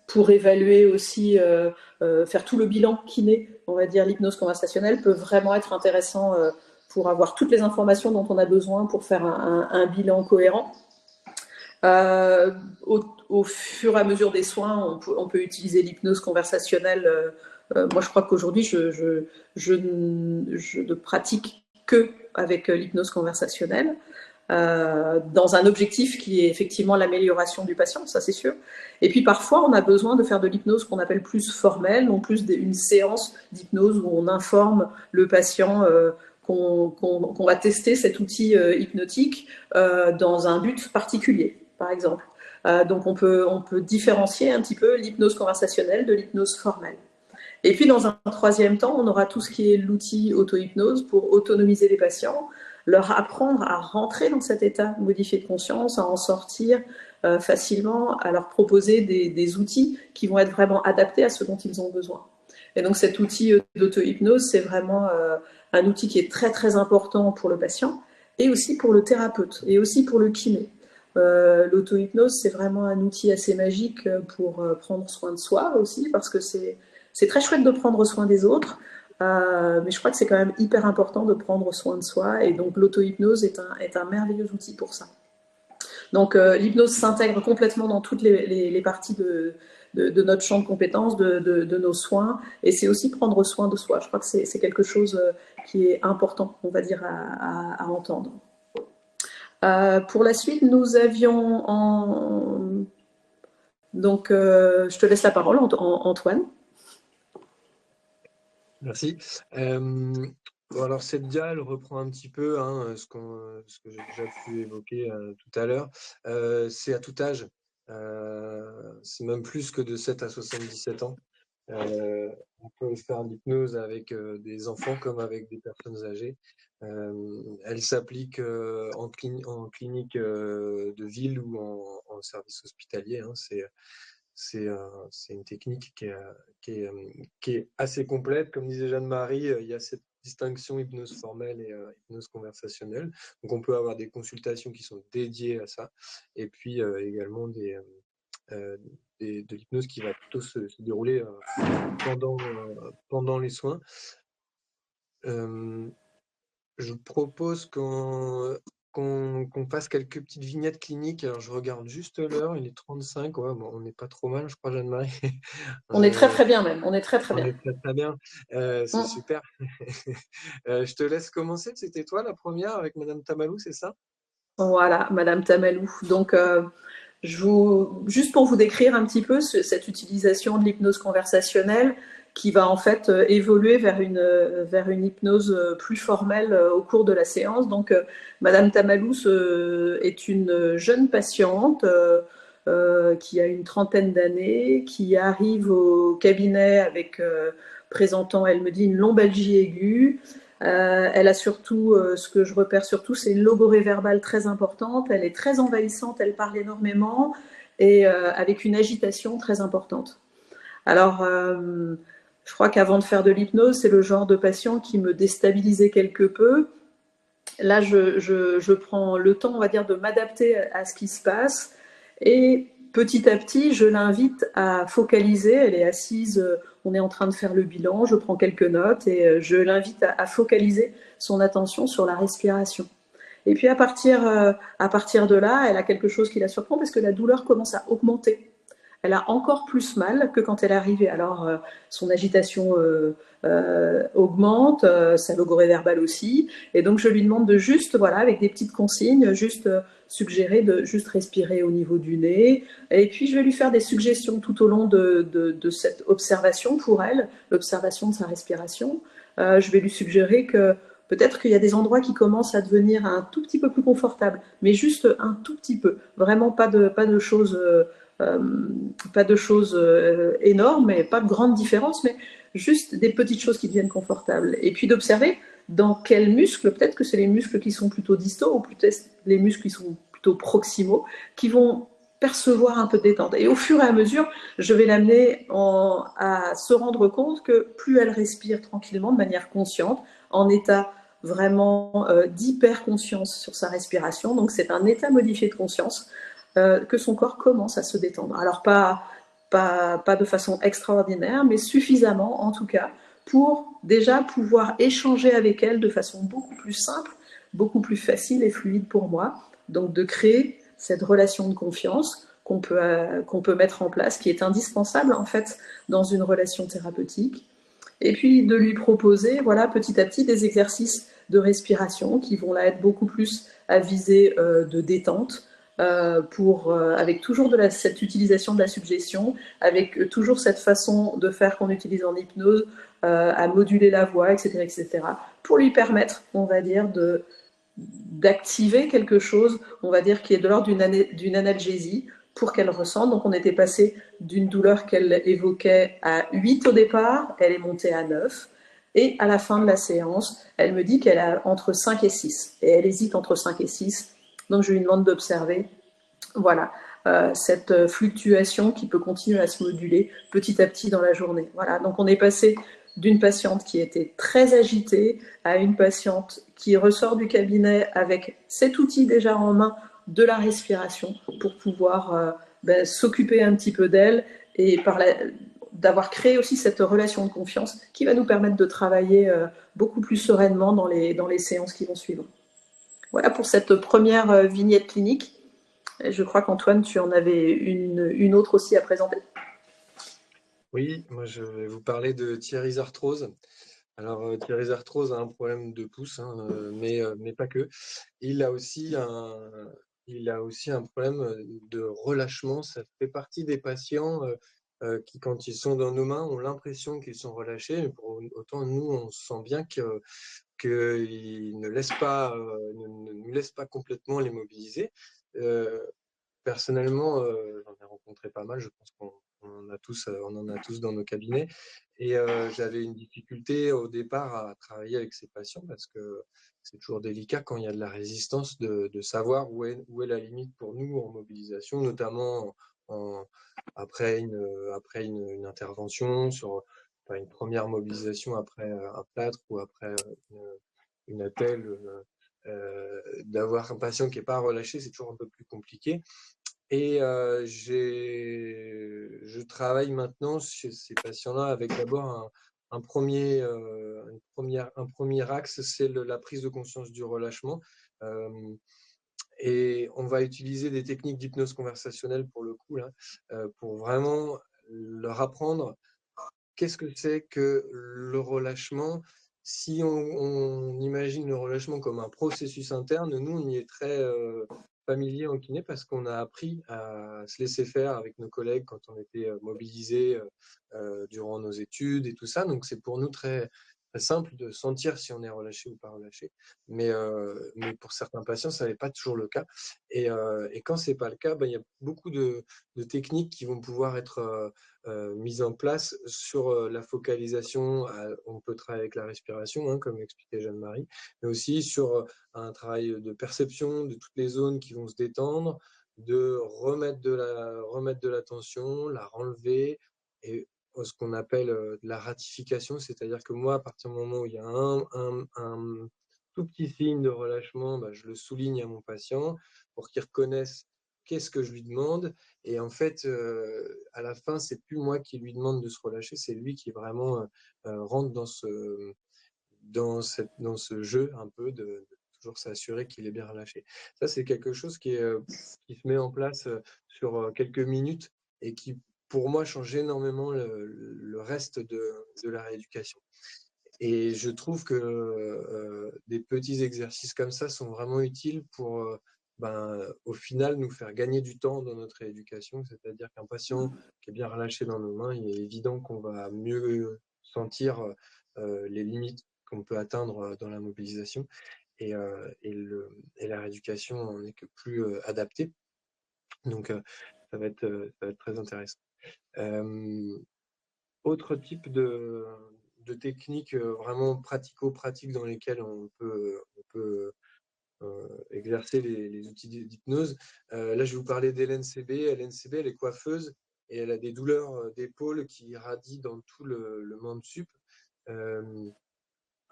[SPEAKER 4] pour évaluer aussi, faire tout le bilan kiné, on va dire. L'hypnose conversationnelle peut vraiment être intéressant pour avoir toutes les informations dont on a besoin pour faire un bilan cohérent. Au fur et à mesure des soins, on peut utiliser l'hypnose conversationnelle. Moi, je crois qu'aujourd'hui, je ne pratique que avec l'hypnose conversationnelle, dans un objectif qui est effectivement l'amélioration du patient, ça c'est sûr. Et puis parfois, on a besoin de faire de l'hypnose qu'on appelle plus formelle, donc plus une séance d'hypnose où on informe le patient qu'on va tester cet outil hypnotique dans un but particulier, par exemple. Donc on peut différencier un petit peu l'hypnose conversationnelle de l'hypnose formelle. Et puis dans un troisième temps, on aura tout ce qui est l'outil auto-hypnose pour autonomiser les patients, leur apprendre à rentrer dans cet état modifié de conscience, à en sortir facilement, à leur proposer des outils qui vont être vraiment adaptés à ce dont ils ont besoin. Et donc cet outil d'auto-hypnose, c'est vraiment un outil qui est très très important pour le patient et aussi pour le thérapeute et aussi pour le kiné. L'auto-hypnose, c'est vraiment un outil assez magique pour prendre soin de soi aussi, parce que c'est très chouette de prendre soin des autres, mais je crois que c'est quand même hyper important de prendre soin de soi, et donc l'auto-hypnose est un merveilleux outil pour ça. Donc l'hypnose s'intègre complètement dans toutes les parties de notre champ de compétences, de nos soins, et c'est aussi prendre soin de soi. Je crois que c'est quelque chose qui est important, on va dire, à entendre. Pour la suite, nous avions donc je te laisse la parole, Antoine.
[SPEAKER 5] Merci. Bon, alors cette dia, elle reprend un petit peu ce que j'ai déjà pu évoquer tout à l'heure. C'est à tout âge. C'est même plus que de 7 à 77 ans. On peut faire l'hypnose avec des enfants comme avec des personnes âgées. Elle s'applique en clinique de ville ou en service hospitalier. C'est une technique qui est assez complète. Comme disait Jeanne-Marie, il y a cette distinction hypnose formelle et hypnose conversationnelle. Donc on peut avoir des consultations qui sont dédiées à ça. Et puis également de l'hypnose qui va plutôt se dérouler pendant les soins. Je propose qu'on fasse quelques petites vignettes cliniques. Alors, je regarde juste l'heure, il est 35. Ouais, bon, on n'est pas trop mal, je crois, Jeanne-Marie.
[SPEAKER 4] On est très très bien même, on est très très bien.
[SPEAKER 5] On est très très bien, c'est super. Je te laisse commencer, c'était toi la première avec Madame Tamalou, c'est ça?
[SPEAKER 4] Voilà, Madame Tamalou. Donc, juste pour vous décrire un petit peu cette utilisation de l'hypnose conversationnelle qui va en fait évoluer vers une hypnose plus formelle au cours de la séance. Donc, Madame Tamalou est une jeune patiente qui a une trentaine d'années, qui arrive au cabinet avec présentant, elle me dit, une lombalgie aiguë. Elle a surtout, ce que je repère surtout, c'est une logorrhée verbale très importante. Elle est très envahissante, elle parle énormément et avec une agitation très importante. Alors, je crois qu'avant de faire de l'hypnose, c'est le genre de patient qui me déstabilisait quelque peu. Là, je prends le temps, on va dire, de m'adapter à ce qui se passe et petit à petit, je l'invite à focaliser. Elle est assise, on est en train de faire le bilan, je prends quelques notes et je l'invite à focaliser son attention sur la respiration. Et puis à partir de là, elle a quelque chose qui la surprend parce que la douleur commence à augmenter. Elle a encore plus mal que quand elle est arrivée. Alors, son agitation augmente, sa logorrhée verbale aussi. Et donc, je lui demande de juste, voilà, avec des petites consignes, juste suggérer de juste respirer au niveau du nez. Et puis, je vais lui faire des suggestions tout au long de cette observation pour elle, l'observation de sa respiration. Je vais lui suggérer que peut-être qu'il y a des endroits qui commencent à devenir un tout petit peu plus confortables, mais juste un tout petit peu. Vraiment pas de choses... pas de choses énormes et pas de grandes différences, mais juste des petites choses qui deviennent confortables. Et puis d'observer dans quels muscles, peut-être que c'est les muscles qui sont plutôt distaux ou peut-être les muscles qui sont plutôt proximaux, qui vont percevoir un peu de détente. Et au fur et à mesure, je vais l'amener à se rendre compte que plus elle respire tranquillement, de manière consciente, en état vraiment d'hyper-conscience sur sa respiration, donc c'est un état modifié de conscience, que son corps commence à se détendre. Alors pas de façon extraordinaire, mais suffisamment en tout cas pour déjà pouvoir échanger avec elle de façon beaucoup plus simple, beaucoup plus facile et fluide pour moi. Donc de créer cette relation de confiance qu'on peut mettre en place, qui est indispensable en fait dans une relation thérapeutique. Et puis de lui proposer, voilà, petit à petit des exercices de respiration qui vont là être beaucoup plus à viser de détente, avec toujours cette utilisation de la suggestion, avec toujours cette façon de faire qu'on utilise en hypnose, à moduler la voix, etc., pour lui permettre, on va dire, d'activer quelque chose, on va dire, qui est de l'ordre d'une analgésie, pour qu'elle ressente. Donc on était passé d'une douleur qu'elle évoquait à 8 au départ, elle est montée à 9, Et à la fin de la séance, elle me dit qu'elle a entre 5 et 6. Et elle hésite entre 5 et 6. Donc je lui demande d'observer, voilà, cette fluctuation qui peut continuer à se moduler petit à petit dans la journée. Voilà, donc on est passé d'une patiente qui était très agitée à une patiente qui ressort du cabinet avec cet outil déjà en main de la respiration pour pouvoir s'occuper un petit peu d'elle et d'avoir créé aussi cette relation de confiance qui va nous permettre de travailler beaucoup plus sereinement dans les séances qui vont suivre. Voilà pour cette première vignette clinique. Et je crois qu'Antoine, tu en avais une autre aussi à présenter.
[SPEAKER 5] Oui, moi je vais vous parler de Thierry's arthrose. Alors Thierry's arthrose a un problème de pouce, hein, mais pas que. Il a aussi un problème de relâchement. Ça fait partie des patients qui, quand ils sont dans nos mains, ont l'impression qu'ils sont relâchés. Mais pour autant, nous, on sent bien qu'ils ne nous laissent pas complètement les mobiliser. Personnellement, j'en ai rencontré pas mal, je pense qu'on en a tous dans nos cabinets. Et j'avais une difficulté au départ à travailler avec ces patients parce que c'est toujours délicat quand il y a de la résistance de savoir où est la limite pour nous en mobilisation, notamment après une intervention, une première mobilisation après un plâtre ou après une attelle. D'avoir un patient qui n'est pas relâché, c'est toujours un peu plus compliqué. Et je travaille maintenant chez ces patients-là avec d'abord un premier axe, c'est la prise de conscience du relâchement. Et on va utiliser des techniques d'hypnose conversationnelle pour le coup, là, pour vraiment leur apprendre qu'est-ce que c'est que le relâchement. Si on imagine le relâchement comme un processus interne, nous, on y est très familier en kiné parce qu'on a appris à se laisser faire avec nos collègues quand on était mobilisés durant nos études et tout ça. Donc, c'est pour nous très, très simple de sentir si on est relâché ou pas relâché. Mais pour certains patients, ça n'est pas toujours le cas. Et quand ce n'est pas le cas, il y a beaucoup de techniques qui vont pouvoir être mise en place sur la focalisation. On peut travailler avec la respiration, hein, comme l'expliquait Jeanne-Marie, mais aussi sur un travail de perception de toutes les zones qui vont se détendre, de remettre de la tension, la renlever, et ce qu'on appelle de la ratification, c'est-à-dire que moi, à partir du moment où il y a un tout petit signe de relâchement, je le souligne à mon patient pour qu'il reconnaisse qu'est-ce que je lui demande. Et en fait, à la fin, c'est plus moi qui lui demande de se relâcher, c'est lui qui vraiment rentre dans ce jeu un peu de toujours s'assurer qu'il est bien relâché. Ça, c'est quelque chose qui se met en place sur quelques minutes et qui, pour moi, change énormément le reste de la rééducation. Et je trouve que des petits exercices comme ça sont vraiment utiles pour, au final, nous faire gagner du temps dans notre rééducation. C'est-à-dire qu'un patient qui est bien relâché dans nos mains, il est évident qu'on va mieux sentir les limites qu'on peut atteindre dans la mobilisation. Et la rééducation en est que plus adaptée. Donc, ça va être très intéressant. Autre type de techniques vraiment pratico-pratiques dans lesquelles on peut exercer les outils d'hypnose. Là, je vais vous parler d'Hélène CB. Hélène CB, elle est coiffeuse et elle a des douleurs d'épaule qui irradient dans tout le membre sup.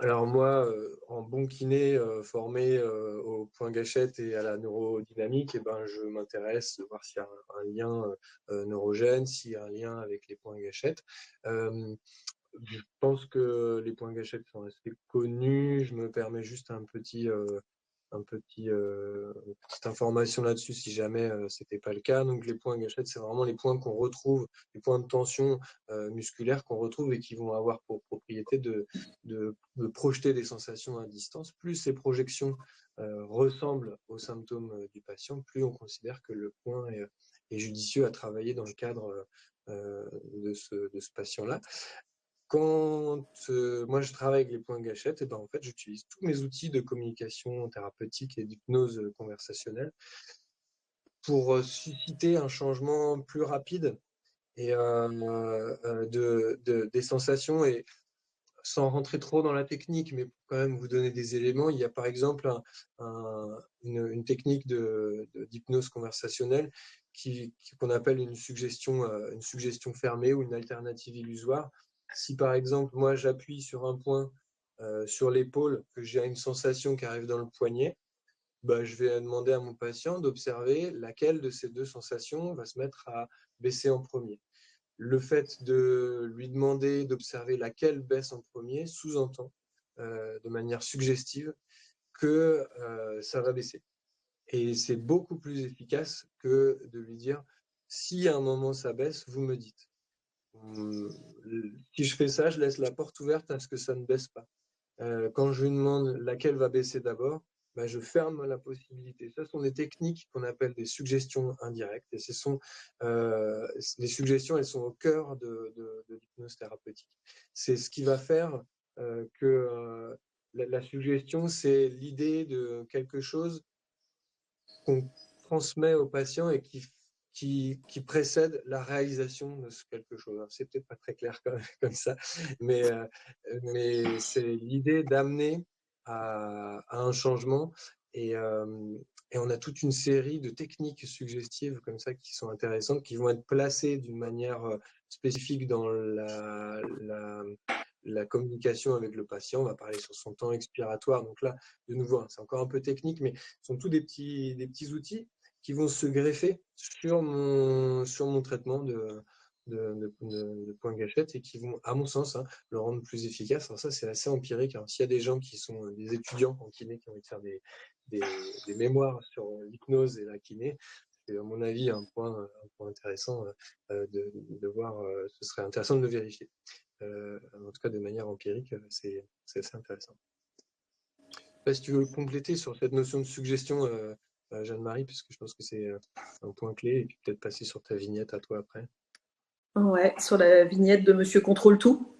[SPEAKER 5] Alors moi, en bon kiné formé au point gâchette et à la neurodynamique, je m'intéresse de voir s'il y a un lien neurogène, s'il y a un lien avec les points gâchettes. Je pense que les points gâchettes sont assez connus. Je me permets juste une petite information là-dessus si jamais c'était pas le cas. Donc les points gâchettes, c'est vraiment les points qu'on retrouve, les points de tension musculaire qu'on retrouve et qui vont avoir pour propriété de projeter des sensations à distance. Plus ces projections ressemblent aux symptômes du patient, plus on considère que le point est judicieux à travailler dans le cadre de ce patient-là. Quand moi je travaille avec les points gâchettes, en fait, j'utilise tous mes outils de communication thérapeutique et d'hypnose conversationnelle pour susciter un changement plus rapide et des sensations. Et sans rentrer trop dans la technique, mais pour quand même vous donner des éléments, il y a par exemple une technique d'hypnose conversationnelle qu'on appelle une suggestion fermée ou une alternative illusoire. Si par exemple, moi j'appuie sur un point sur l'épaule, que j'ai une sensation qui arrive dans le poignet, bah, je vais demander à mon patient d'observer laquelle de ces deux sensations va se mettre à baisser en premier. Le fait de lui demander d'observer laquelle baisse en premier sous-entend de manière suggestive que ça va baisser. Et c'est beaucoup plus efficace que de lui dire si à un moment ça baisse, vous me dites. Si je fais ça, je laisse la porte ouverte à ce que ça ne baisse pas. Quand je lui demande laquelle va baisser d'abord, bah, je ferme la possibilité. Ça sont des techniques qu'on appelle des suggestions indirectes. Et les suggestions, elles sont au cœur de l'hypnose thérapeutique. C'est ce qui va faire que la suggestion, c'est l'idée de quelque chose qu'on transmet au patient et qui précède la réalisation de ce quelque chose. C'est peut-être pas très clair comme ça, mais c'est l'idée d'amener à un changement et on a toute une série de techniques suggestives comme ça qui sont intéressantes, qui vont être placées d'une manière spécifique dans la communication avec le patient. On va parler sur son temps expiratoire. Donc là, de nouveau, c'est encore un peu technique, mais ce sont tous des petits outils qui vont se greffer sur mon traitement de points gâchettes et qui vont, à mon sens, le rendre plus efficace. Alors ça, c'est assez empirique. Alors, s'il y a des gens qui sont des étudiants en kiné qui ont envie de faire des mémoires sur l'hypnose et la kiné, c'est à mon avis un point intéressant de voir. Ce serait intéressant de le vérifier. En tout cas, de manière empirique, c'est assez intéressant. Je ne sais pas si tu veux compléter sur cette notion de suggestion, Jeanne-Marie, puisque je pense que c'est un point clé, et puis peut-être passer sur ta vignette à toi après.
[SPEAKER 4] Ouais, sur la vignette de Monsieur Contrôle Tout.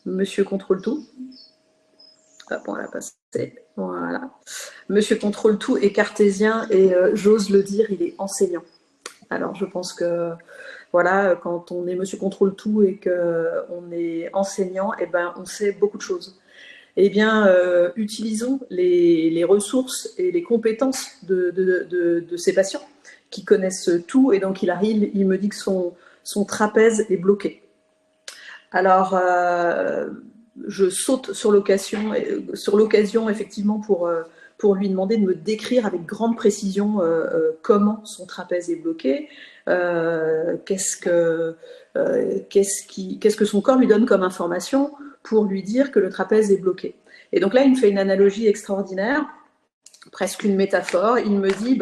[SPEAKER 4] Monsieur Contrôle Tout. Hop, on l'a passé. Voilà. Monsieur Contrôle Tout est cartésien et j'ose le dire, il est enseignant. Alors, je pense que voilà, quand on est Monsieur Contrôle Tout et qu'on est enseignant, eh ben, on sait beaucoup de choses. Eh bien, utilisons les ressources et les compétences de ces patients qui connaissent tout. Et donc, il arrive, il me dit que son trapèze est bloqué. Alors, je saute sur l'occasion, effectivement, pour lui demander de me décrire avec grande précision comment son trapèze est bloqué, qu'est-ce que son corps lui donne comme information pour lui dire que le trapèze est bloqué. Et donc là, il me fait une analogie extraordinaire, presque une métaphore. Il me dit,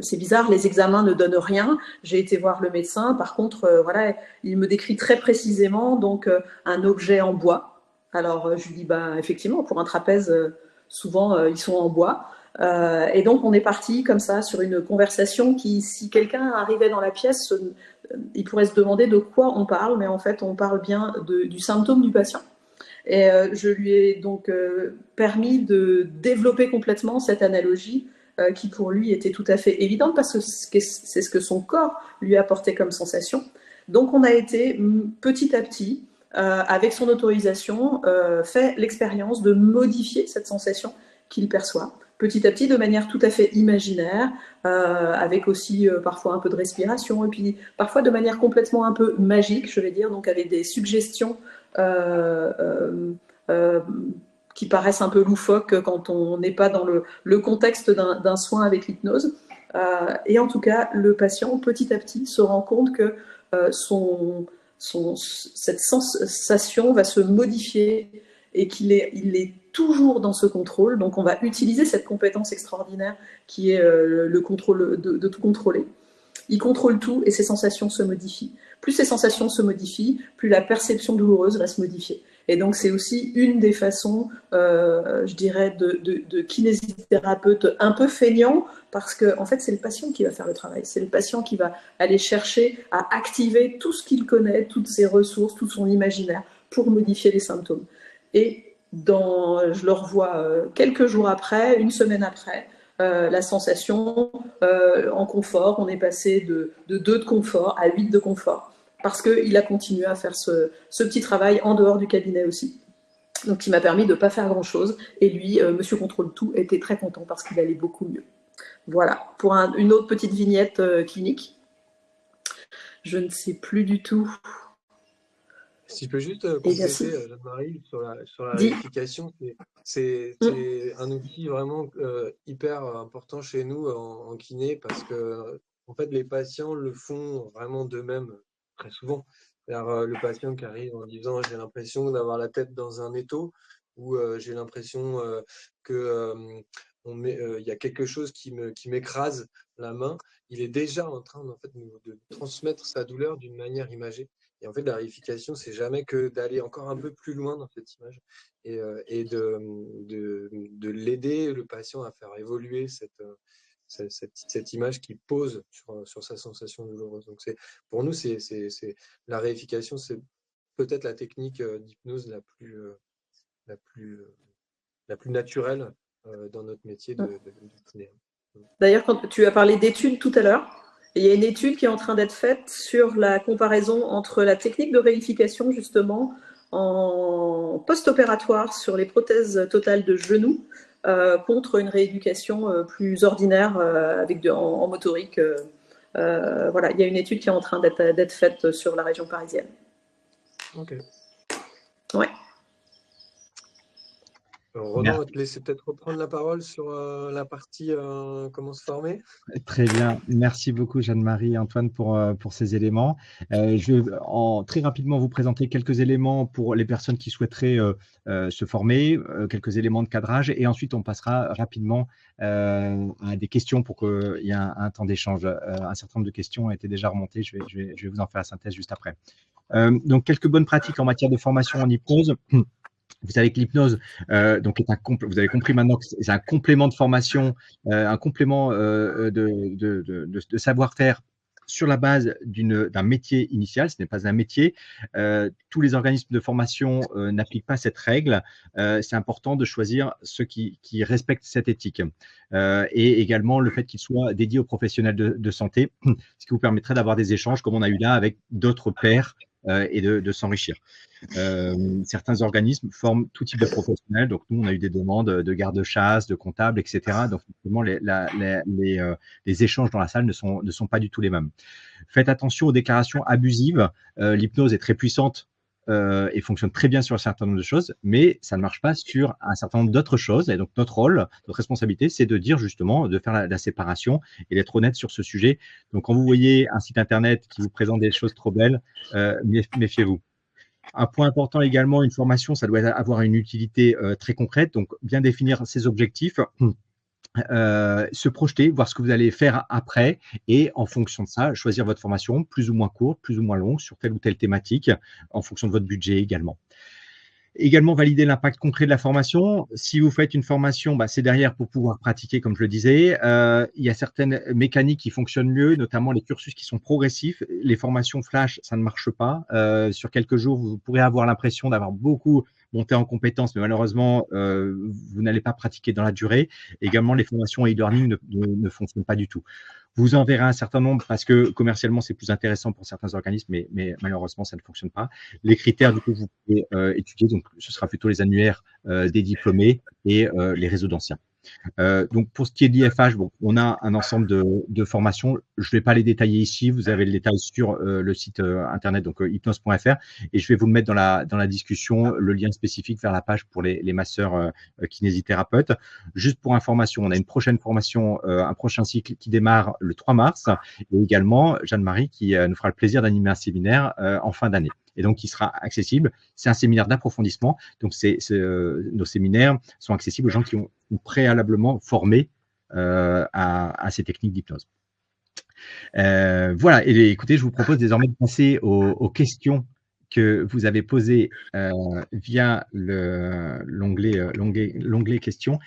[SPEAKER 4] c'est bizarre, les examens ne donnent rien. J'ai été voir le médecin. Par contre, voilà, il me décrit très précisément donc un objet en bois. Alors, je lui dis, effectivement, pour un trapèze, souvent, ils sont en bois. Et donc, on est parti comme ça sur une conversation qui, si quelqu'un arrivait dans la pièce, il pourrait se demander de quoi on parle, mais en fait, on parle bien du symptôme du patient. Et je lui ai donc permis de développer complètement cette analogie qui pour lui était tout à fait évidente parce que c'est ce que son corps lui apportait comme sensation. Donc on a été petit à petit, avec son autorisation, fait l'expérience de modifier cette sensation qu'il perçoit. Petit à petit, de manière tout à fait imaginaire, avec aussi parfois un peu de respiration, et puis parfois de manière complètement un peu magique, je vais dire, donc avec des suggestions qui paraissent un peu loufoques quand on n'est pas dans le contexte d'un soin avec l'hypnose. Et en tout cas, le patient, petit à petit, se rend compte que cette sensation va se modifier et qu'il est toujours dans ce contrôle. Donc, on va utiliser cette compétence extraordinaire qui est le contrôle, de tout contrôler. Il contrôle tout et ses sensations se modifient. Plus ces sensations se modifient, plus la perception douloureuse va se modifier. Et donc, c'est aussi une des façons, je dirais, de kinésithérapeute un peu feignant, parce que, en fait, c'est le patient qui va faire le travail. C'est le patient qui va aller chercher à activer tout ce qu'il connaît, toutes ses ressources, tout son imaginaire, pour modifier les symptômes. Et je le revois quelques jours après, une semaine après, la sensation en confort, on est passé de 2 de confort à 8 de confort. parce qu'il a continué à faire ce petit travail en dehors du cabinet aussi. Donc, il m'a permis de ne pas faire grand-chose. Et lui, Monsieur Contrôle Tout, était très content parce qu'il allait beaucoup mieux. Voilà, pour une autre petite vignette clinique. Je ne sais plus du tout.
[SPEAKER 5] Si je peux juste compléter, Jeanne-Marie, sur la réification, c'est un outil vraiment hyper important chez nous en kiné parce que en fait, les patients le font vraiment d'eux-mêmes très souvent. Le patient qui arrive en disant j'ai l'impression d'avoir la tête dans un étau ou j'ai l'impression que il y a quelque chose qui m'écrase la main, il est déjà en train en fait, de transmettre sa douleur d'une manière imagée. Et en fait, la réification, c'est jamais que d'aller encore un peu plus loin dans cette image et de l'aider, le patient, à faire évoluer cette image qui pose sur sa sensation douloureuse. Donc, pour nous, la réification, c'est peut-être la technique d'hypnose la plus naturelle dans notre métier de kiné.
[SPEAKER 4] D'ailleurs, quand tu as parlé d'études tout à l'heure, il y a une étude qui est en train d'être faite sur la comparaison entre la technique de réification, justement, en post-opératoire sur les prothèses totales de genoux contre une rééducation plus ordinaire en motorique. Voilà, il y a une étude qui est en train d'être faite sur la région parisienne.
[SPEAKER 5] Ok.
[SPEAKER 4] Ouais.
[SPEAKER 5] Ronan, on va te laisser peut-être reprendre la parole sur la partie comment se former.
[SPEAKER 2] Très bien. Merci beaucoup, Jeanne-Marie et Antoine, pour ces éléments. Je vais très rapidement vous présenter quelques éléments pour les personnes qui souhaiteraient se former, quelques éléments de cadrage, et ensuite on passera rapidement à des questions pour qu'il y ait un temps d'échange. Un certain nombre de questions ont été déjà remontées. Je vais vous en faire la synthèse juste après. Donc, quelques bonnes pratiques en matière de formation en hypnose. Vous savez que l'hypnose, vous avez compris maintenant que c'est un complément de formation, un complément de savoir-faire sur la base d'un métier initial. Ce n'est pas un métier. Tous les organismes de formation n'appliquent pas cette règle. C'est important de choisir ceux qui respectent cette éthique. Et également le fait qu'il soit dédié aux professionnels de santé, ce qui vous permettrait d'avoir des échanges comme on a eu là avec d'autres pairs et de s'enrichir. Certains organismes forment tout type de professionnels. Donc, nous, on a eu des demandes de garde-chasse, de comptables, etc. Donc, effectivement, les échanges dans la salle ne sont pas du tout les mêmes. Faites attention aux déclarations abusives. L'hypnose est très puissante et fonctionne très bien sur un certain nombre de choses, mais ça ne marche pas sur un certain nombre d'autres choses. Et donc, notre rôle, notre responsabilité, c'est de dire justement, de faire la séparation et d'être honnête sur ce sujet. Donc, quand vous voyez un site Internet qui vous présente des choses trop belles, méfiez-vous. Un point important également, une formation, ça doit avoir une utilité très concrète. Donc, bien définir ses objectifs, se projeter, voir ce que vous allez faire après et en fonction de ça, choisir votre formation plus ou moins courte, plus ou moins longue sur telle ou telle thématique en fonction de votre budget également. Également, valider l'impact concret de la formation. Si vous faites une formation, c'est derrière pour pouvoir pratiquer, comme je le disais. Il y a certaines mécaniques qui fonctionnent mieux, notamment les cursus qui sont progressifs. Les formations flash, ça ne marche pas. Sur quelques jours, vous pourrez avoir l'impression d'avoir beaucoup monté en compétences, mais malheureusement, vous n'allez pas pratiquer dans la durée. Également, les formations e-learning ne fonctionnent pas du tout. Vous en verrez un certain nombre parce que commercialement, c'est plus intéressant pour certains organismes, mais malheureusement, ça ne fonctionne pas. Les critères, du coup, vous pouvez étudier. Donc, ce sera plutôt les annuaires des diplômés et les réseaux d'anciens. Donc, pour ce qui est de l'IFH, on a un ensemble de formations. Je ne vais pas les détailler ici. Vous avez le détail sur le site internet, donc hypnose.fr. Et je vais vous le mettre dans la discussion, le lien spécifique vers la page pour les masseurs kinésithérapeutes. Juste pour information, on a une prochaine formation, un prochain cycle qui démarre le 3 mars. Et également, Jeanne-Marie qui nous fera le plaisir d'animer un séminaire en fin d'année. Et donc, qui sera accessible. C'est un séminaire d'approfondissement. Donc, nos séminaires sont accessibles aux gens qui ont préalablement formés à ces techniques d'hypnose. Voilà. Et écoutez, je vous propose désormais de passer aux questions que vous avez posées via l'onglet questions.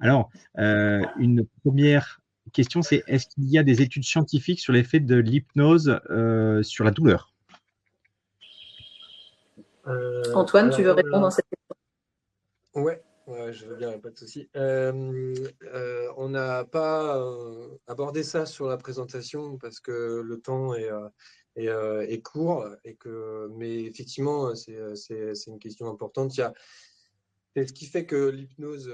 [SPEAKER 2] Alors, une première question, c'est est-ce qu'il y a des études scientifiques sur l'effet de l'hypnose sur la douleur?
[SPEAKER 4] Antoine, tu veux répondre à cette question?
[SPEAKER 5] Ouais, je veux bien, pas de souci. On n'a pas abordé ça sur la présentation parce que le temps est court, mais effectivement, c'est une question importante. C'est ce qui fait que l'hypnose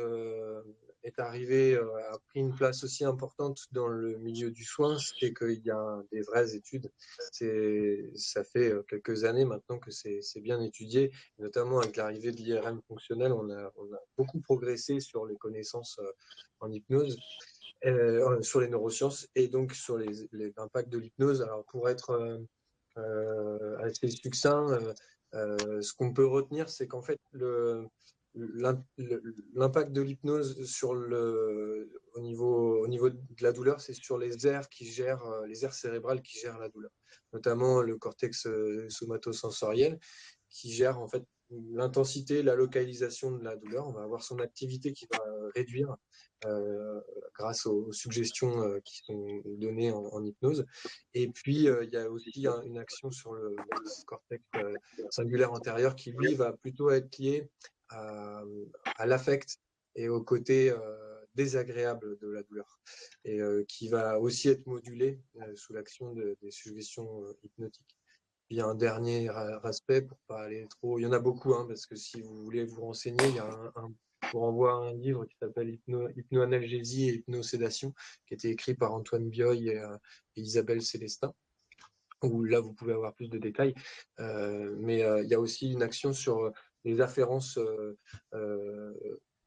[SPEAKER 5] est arrivée, a pris une place aussi importante dans le milieu du soin, c'est qu'il y a des vraies études. Ça fait quelques années maintenant que c'est bien étudié, notamment avec l'arrivée de l'IRM fonctionnel, on a beaucoup progressé sur les connaissances en hypnose, sur les neurosciences et donc sur l'impact de l'hypnose. Alors pour être assez succinct, ce qu'on peut retenir, c'est qu'en fait, l'impact de l'hypnose au niveau de la douleur, c'est sur les aires les aires cérébrales qui gèrent la douleur, notamment le cortex somatosensoriel qui gère en fait l'intensité, la localisation de la douleur. On va avoir son activité qui va réduire grâce aux suggestions qui sont données en hypnose. Et puis, il y a aussi une action sur le cortex cingulaire antérieur qui, lui, va plutôt être lié à l'affect et au côté désagréable de la douleur, et qui va aussi être modulé sous l'action des suggestions hypnotiques. Il y a un dernier aspect, pour pas aller trop, il y en a beaucoup, hein, parce que si vous voulez vous renseigner, il y a je vous renvoie à un livre qui s'appelle Hypnoanalgésie et hypnosédation, qui a été écrit par Antoine Bioy et Isabelle Célestin, où là vous pouvez avoir plus de détails. Mais il y a aussi une action sur les afférences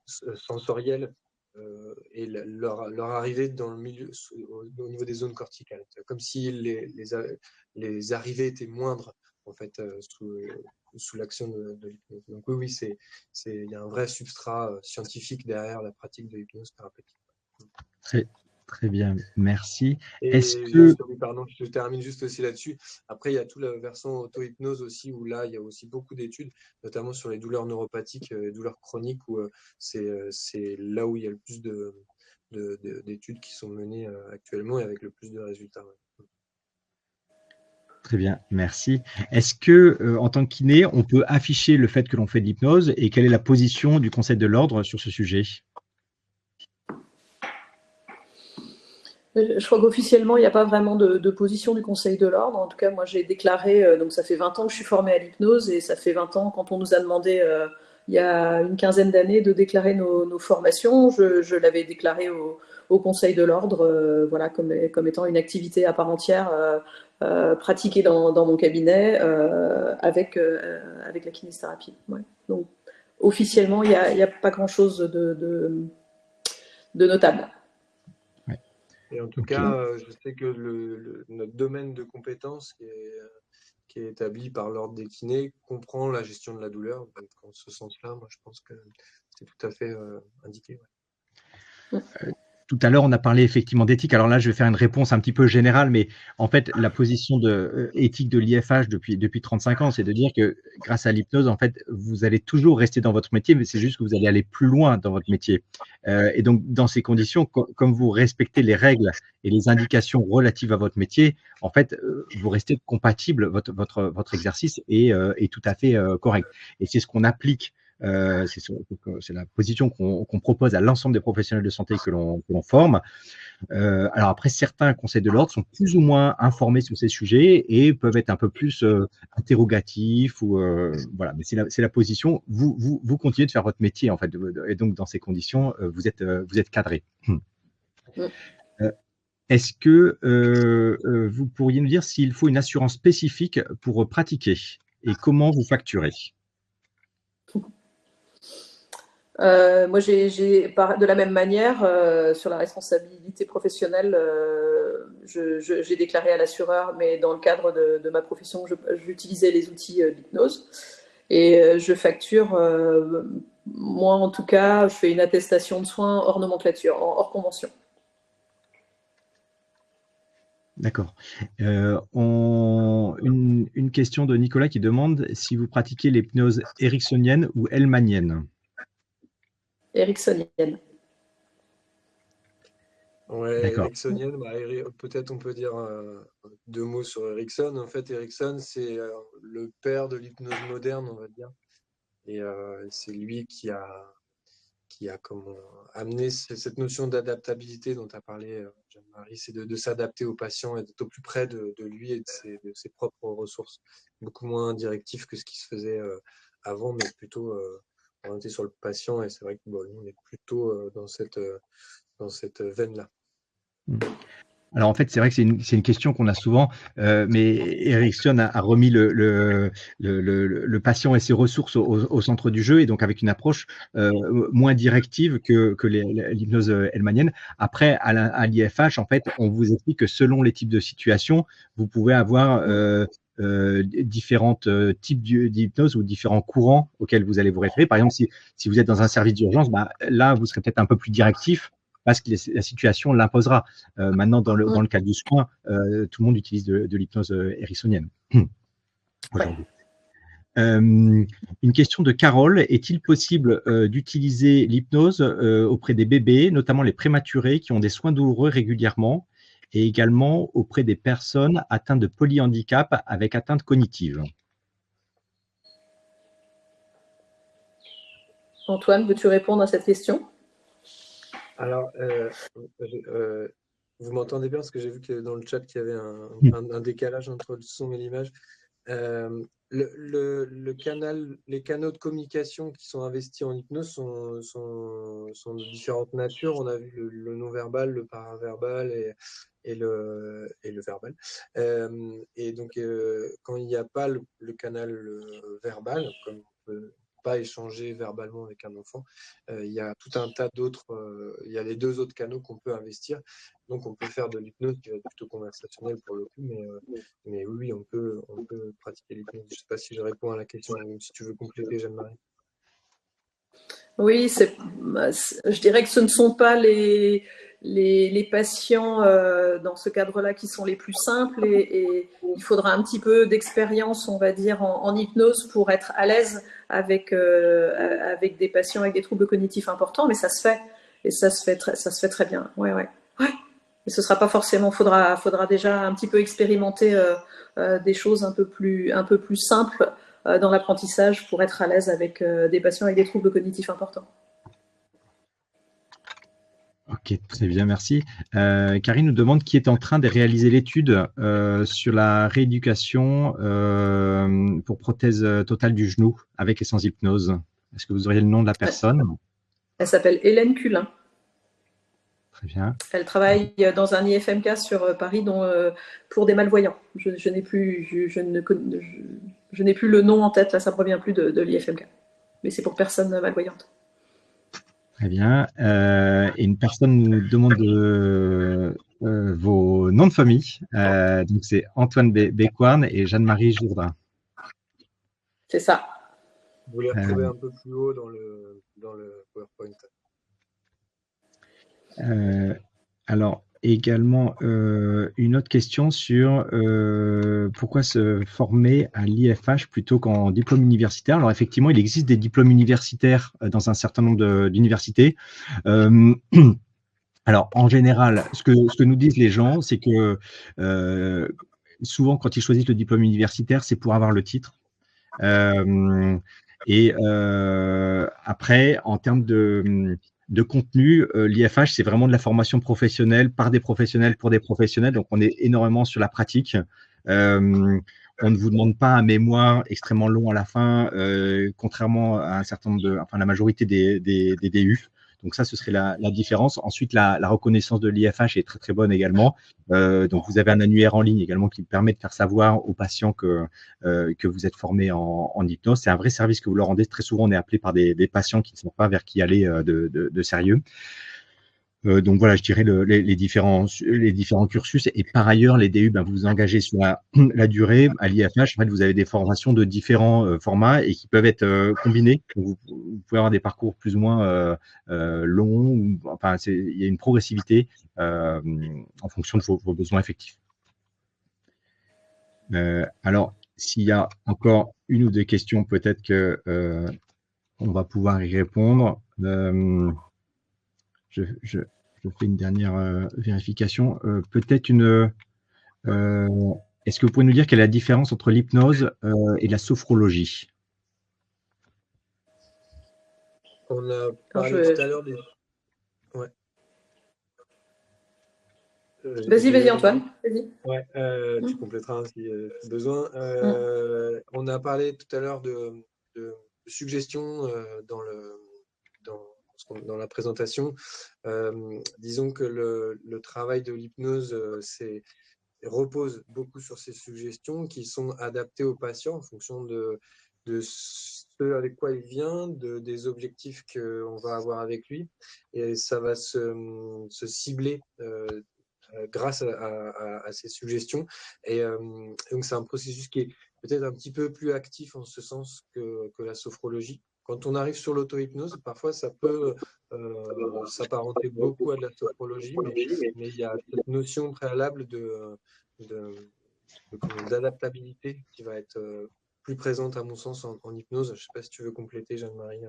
[SPEAKER 5] sensorielles et leur arrivée dans le milieu, au niveau des zones corticales, comme si les arrivées étaient moindres en fait sous l'action de l'hypnose. Donc oui, il y a un vrai substrat scientifique derrière la pratique de l'hypnose thérapeutique.
[SPEAKER 2] Très, très bien, merci.
[SPEAKER 5] Et
[SPEAKER 2] Est-ce
[SPEAKER 5] bien
[SPEAKER 2] que,
[SPEAKER 5] sûr, oui, pardon, je termine juste aussi là-dessus. Après, il y a tout la version auto-hypnose aussi, où là, il y a aussi beaucoup d'études, notamment sur les douleurs neuropathiques, les douleurs chroniques, où c'est là où il y a le plus d'études qui sont menées actuellement et avec le plus de résultats. Ouais.
[SPEAKER 2] très bien, merci. Est-ce que, en tant que kiné, on peut afficher le fait que l'on fait de l'hypnose et quelle est la position du Conseil de l'Ordre sur ce sujet?
[SPEAKER 4] Je crois qu'officiellement, il n'y a pas vraiment de position du Conseil de l'Ordre. En tout cas, moi, j'ai déclaré, donc ça fait 20 ans que je suis formée à l'hypnose, et ça fait 20 ans, quand on nous a demandé, il y a une quinzaine d'années, de déclarer nos formations, je l'avais déclaré au Conseil de l'Ordre, voilà, comme étant une activité à part entière, pratiquée dans mon cabinet, avec la kinésithérapie. Ouais. Donc, officiellement, il n'y a pas grand-chose de notable.
[SPEAKER 5] Et en tout cas, je sais que notre domaine de compétences qui est établi par l'ordre des kinés comprend la gestion de la douleur. Donc, en ce sens-là, moi, je pense que c'est tout à fait indiqué. Ouais.
[SPEAKER 2] Tout à l'heure, on a parlé effectivement d'éthique. Alors là, je vais faire une réponse un petit peu générale, mais en fait, la position éthique de l'IFH depuis 35 ans, c'est de dire que grâce à l'hypnose, en fait, vous allez toujours rester dans votre métier, mais c'est juste que vous allez aller plus loin dans votre métier. Et donc, dans ces conditions, comme vous respectez les règles et les indications relatives à votre métier, en fait, vous restez compatible, votre exercice est tout à fait correct. Et c'est ce qu'on applique. C'est la position qu'on propose à l'ensemble des professionnels de santé que l'on forme. Alors après, certains conseils de l'ordre sont plus ou moins informés sur ces sujets et peuvent être un peu plus interrogatifs ou voilà. Mais c'est la position. Vous continuez de faire votre métier en fait, et donc dans ces conditions, vous êtes cadré. Est-ce que vous pourriez nous dire s'il faut une assurance spécifique pour pratiquer et comment vous facturez?
[SPEAKER 4] Moi, de la même manière, sur la responsabilité professionnelle, j'ai déclaré à l'assureur, mais dans le cadre de ma profession, j'utilisais les outils d'hypnose. Et je facture, moi en tout cas, je fais une attestation de soins hors nomenclature, hors convention.
[SPEAKER 2] D'accord. Une question de Nicolas qui demande si vous pratiquez l'hypnose ericksonienne ou hellmanienne.
[SPEAKER 4] Ericksonienne.
[SPEAKER 5] Ouais, ericksonienne, peut-être on peut dire 2 mots sur Erickson. En fait, Erickson, c'est le père de l'hypnose moderne, on va dire. Et c'est lui qui a qui a amené cette notion d'adaptabilité dont tu as parlé, Jeanne-Marie, c'est de s'adapter au patient et d'être au plus près de lui et de ses propres ressources. Beaucoup moins directif que ce qui se faisait avant, mais plutôt orienté sur le patient. Et c'est vrai que nous, on est plutôt dans cette veine-là.
[SPEAKER 2] Alors en fait, c'est vrai que c'est une question qu'on a souvent, mais Ericsson a remis le patient et ses ressources au centre du jeu, et donc avec une approche moins directive que l'hypnose hellmanienne. Après, à l'IFH, en fait, on vous explique que selon les types de situations, vous pouvez avoir différents types d'hypnose ou différents courants auxquels vous allez vous référer. Par exemple, si vous êtes dans un service d'urgence, là, vous serez peut-être un peu plus directif, parce que la situation l'imposera. Maintenant, dans le cadre du soin, tout le monde utilise de l'hypnose ericksonienne aujourd'hui. Une question de Carole. Est-il possible d'utiliser l'hypnose auprès des bébés, notamment les prématurés qui ont des soins douloureux régulièrement, et également auprès des personnes atteintes de polyhandicap avec atteinte cognitive?
[SPEAKER 4] Antoine, veux-tu répondre à cette question?
[SPEAKER 5] Alors, vous m'entendez bien parce que j'ai vu que dans le chat qu'il y avait un décalage entre le son et l'image. Les canaux de communication qui sont investis en hypnose sont de différentes natures. On a vu le non-verbal, le paraverbal et le verbal. Et donc, quand il n'y a pas le canal verbal, comme on peut pas échanger verbalement avec un enfant, il y a tout un tas d'autres, il y a les 2 autres canaux qu'on peut investir. Donc, on peut faire de l'hypnose qui va être plutôt conversationnelle pour le coup, mais oui, on peut pratiquer l'hypnose. Je ne sais pas si je réponds à la question, si tu veux compléter, Jeanne-Marie.
[SPEAKER 4] Oui, je dirais que ce ne sont pas les patients dans ce cadre-là qui sont les plus simples, et il faudra un petit peu d'expérience, on va dire, en hypnose pour être à l'aise avec des patients avec des troubles cognitifs importants, mais ça se fait, et ça se fait très bien. Ouais. Et ce sera pas forcément, faudra déjà un petit peu expérimenter des choses un peu plus simples dans l'apprentissage pour être à l'aise avec des patients avec des troubles cognitifs importants.
[SPEAKER 2] Ok, très bien, merci. Karine nous demande qui est en train de réaliser l'étude sur la rééducation pour prothèse totale du genou avec et sans hypnose. Est-ce que vous auriez le nom de la personne?
[SPEAKER 4] Elle s'appelle Hélène Culin.
[SPEAKER 2] Très bien.
[SPEAKER 4] Elle travaille dans un IFMK sur Paris pour des malvoyants. Je n'ai plus le nom en tête, là ça ne me revient plus de l'IFMK. Mais c'est pour personnes malvoyantes.
[SPEAKER 2] Très bien. Et une personne nous demande vos noms de famille. Donc c'est Antoine Bécoirne et Jeanne-Marie Jourdain.
[SPEAKER 4] C'est ça.
[SPEAKER 5] Vous les retrouvez un peu plus haut dans le PowerPoint.
[SPEAKER 2] Alors, également, une autre question sur pourquoi se former à l'IFH plutôt qu'en diplôme universitaire. Alors, effectivement, il existe des diplômes universitaires dans un certain nombre d'universités. Alors, en général, ce que nous disent les gens, c'est que souvent, quand ils choisissent le diplôme universitaire, c'est pour avoir le titre. Après, en termes de contenu, l'IFH, c'est vraiment de la formation professionnelle par des professionnels pour des professionnels. Donc, on est énormément sur la pratique. On ne vous demande pas un mémoire extrêmement long à la fin, contrairement à un certain nombre la majorité des DU. Donc ça, ce serait la différence. Ensuite, la reconnaissance de l'IFH est très, très bonne également. Donc, vous avez un annuaire en ligne également qui permet de faire savoir aux patients que vous êtes formé en hypnose. C'est un vrai service que vous leur rendez. Très souvent, on est appelé par des patients qui ne savent pas vers qui aller de sérieux. Donc voilà, je dirais les différents cursus. Et par ailleurs, les DU, vous vous engagez sur la durée. À l'IFH, en fait, vous avez des formations de différents formats et qui peuvent être combinés. Donc, vous pouvez avoir des parcours plus ou moins longs. Enfin, il y a une progressivité en fonction de vos besoins effectifs. Alors, s'il y a encore une ou deux questions, peut-être que on va pouvoir y répondre. Je fais une dernière vérification. Peut-être est-ce que vous pouvez nous dire quelle est la différence entre l'hypnose et la sophrologie?
[SPEAKER 5] On a
[SPEAKER 4] Alors,
[SPEAKER 5] parlé tout à l'heure des... Ouais.
[SPEAKER 4] Vas-y, Antoine. Vas-y.
[SPEAKER 5] Ouais, tu compléteras si besoin. On a parlé tout à l'heure de suggestions dans la présentation. Disons que le travail de l'hypnose repose beaucoup sur ces suggestions qui sont adaptées au patient en fonction de ce avec quoi il vient, des objectifs qu'on va avoir avec lui. Et ça va se cibler grâce à ces suggestions. Et donc, c'est un processus qui est peut-être un petit peu plus actif en ce sens que la sophrologie. Quand on arrive sur l'auto-hypnose, parfois ça peut s'apparenter beaucoup à de la sophrologie, mais il y a cette notion préalable d'adaptabilité qui va être plus présente à mon sens en hypnose. Je ne sais pas si tu veux compléter, Jeanne-Marie.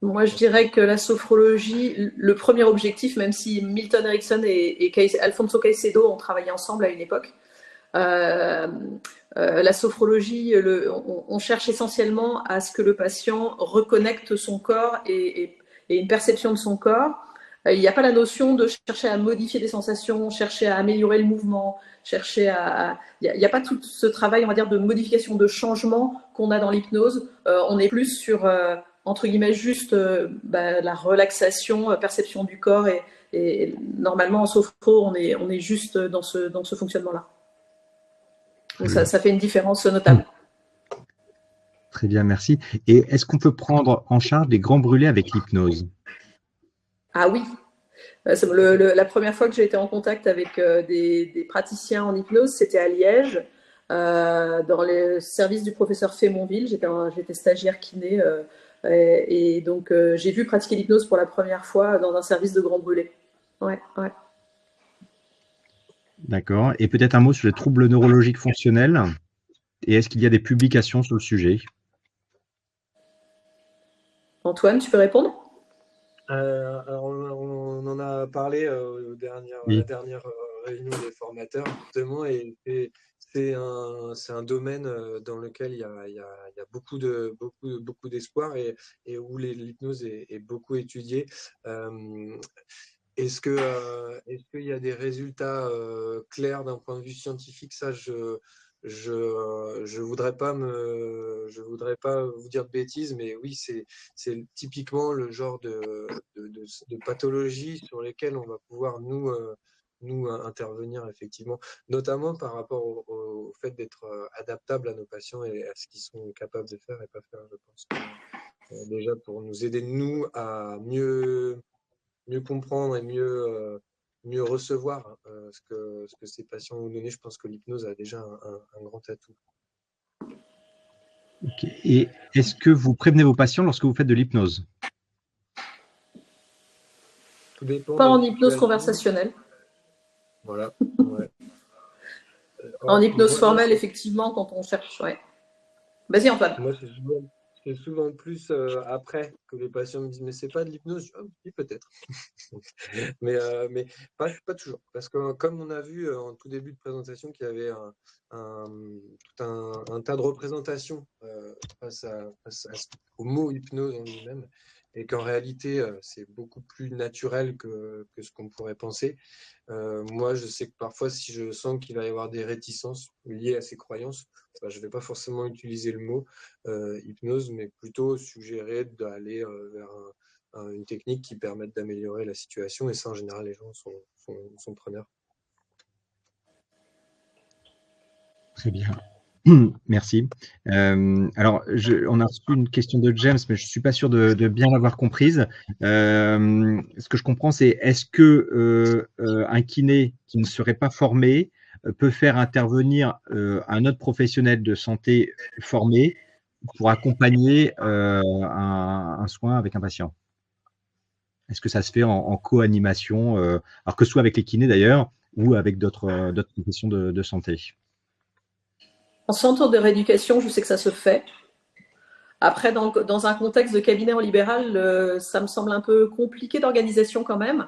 [SPEAKER 4] Moi, je dirais que la sophrologie, le premier objectif, même si Milton Erickson et Alfonso Caicedo ont travaillé ensemble à une époque, la sophrologie, on cherche essentiellement à ce que le patient reconnecte son corps et une perception de son corps. Il n'y a pas la notion de chercher à modifier des sensations, chercher à améliorer le mouvement, chercher à... Il n'y a pas tout ce travail, on va dire, de modification, de changement qu'on a dans l'hypnose. On est plus sur, entre guillemets, juste la relaxation, perception du corps. Et normalement, en sophro, on est juste dans ce fonctionnement-là. Donc ça fait une différence notable.
[SPEAKER 2] Très bien, merci. Et est-ce qu'on peut prendre en charge des grands brûlés avec l'hypnose?
[SPEAKER 4] Ah oui. La première fois que j'ai été en contact avec des praticiens en hypnose, c'était à Liège, dans le service du professeur Fémonville. J'étais stagiaire kiné et donc j'ai vu pratiquer l'hypnose pour la première fois dans un service de grands brûlés. Ouais.
[SPEAKER 2] D'accord. Et peut-être un mot sur les troubles neurologiques fonctionnels. Et est-ce qu'il y a des publications sur le sujet?
[SPEAKER 4] Antoine, tu peux répondre?
[SPEAKER 5] Alors on en a parlé à la dernière réunion des formateurs, justement, et c'est un domaine dans lequel il y a beaucoup d'espoir et où l'hypnose est beaucoup étudiée. Est-ce qu'il y a des résultats clairs d'un point de vue scientifique? Ça, je voudrais pas vous dire de bêtises, mais oui, c'est typiquement le genre de pathologie sur lesquelles on va pouvoir nous intervenir effectivement, notamment par rapport au fait d'être adaptable à nos patients et à ce qu'ils sont capables de faire et pas faire. Je pense que, déjà pour nous aider nous à mieux comprendre et mieux recevoir ce que ces patients ont donné. Je pense que l'hypnose a déjà un grand atout.
[SPEAKER 2] Okay. Et est-ce que vous prévenez vos patients lorsque vous faites de l'hypnose?
[SPEAKER 5] Tout dépend.
[SPEAKER 4] Pas en hypnose conversationnelle.
[SPEAKER 5] Voilà. Ouais.
[SPEAKER 4] En hypnose formelle, effectivement, quand on cherche. Ouais. Vas-y, Antoine.
[SPEAKER 5] Moi, c'est souvent plus après que les patients me disent mais c'est pas de l'hypnose. Oui, peut-être. mais pas toujours. Parce que comme on a vu en tout début de présentation qu'il y avait tout un tas de représentations face au mot hypnose en lui-même, et qu'en réalité c'est beaucoup plus naturel que ce qu'on pourrait penser. Moi, je sais que parfois, si je sens qu'il va y avoir des réticences liées à ces croyances, je ne vais pas forcément utiliser le mot hypnose, mais plutôt suggérer d'aller vers une technique qui permette d'améliorer la situation. Et ça, en général, les gens sont preneurs.
[SPEAKER 2] Très bien. Merci. Alors, on a reçu une question de James, mais je ne suis pas sûr de bien l'avoir comprise. Ce que je comprends, c'est est-ce que un kiné qui ne serait pas formé peut faire intervenir un autre professionnel de santé formé pour accompagner un soin avec un patient? Est-ce que ça se fait en co-animation, alors que ce soit avec les kinés d'ailleurs, ou avec d'autres professions de santé?
[SPEAKER 4] En centre de rééducation, je sais que ça se fait. Après, dans un contexte de cabinet en libéral, ça me semble un peu compliqué d'organisation quand même.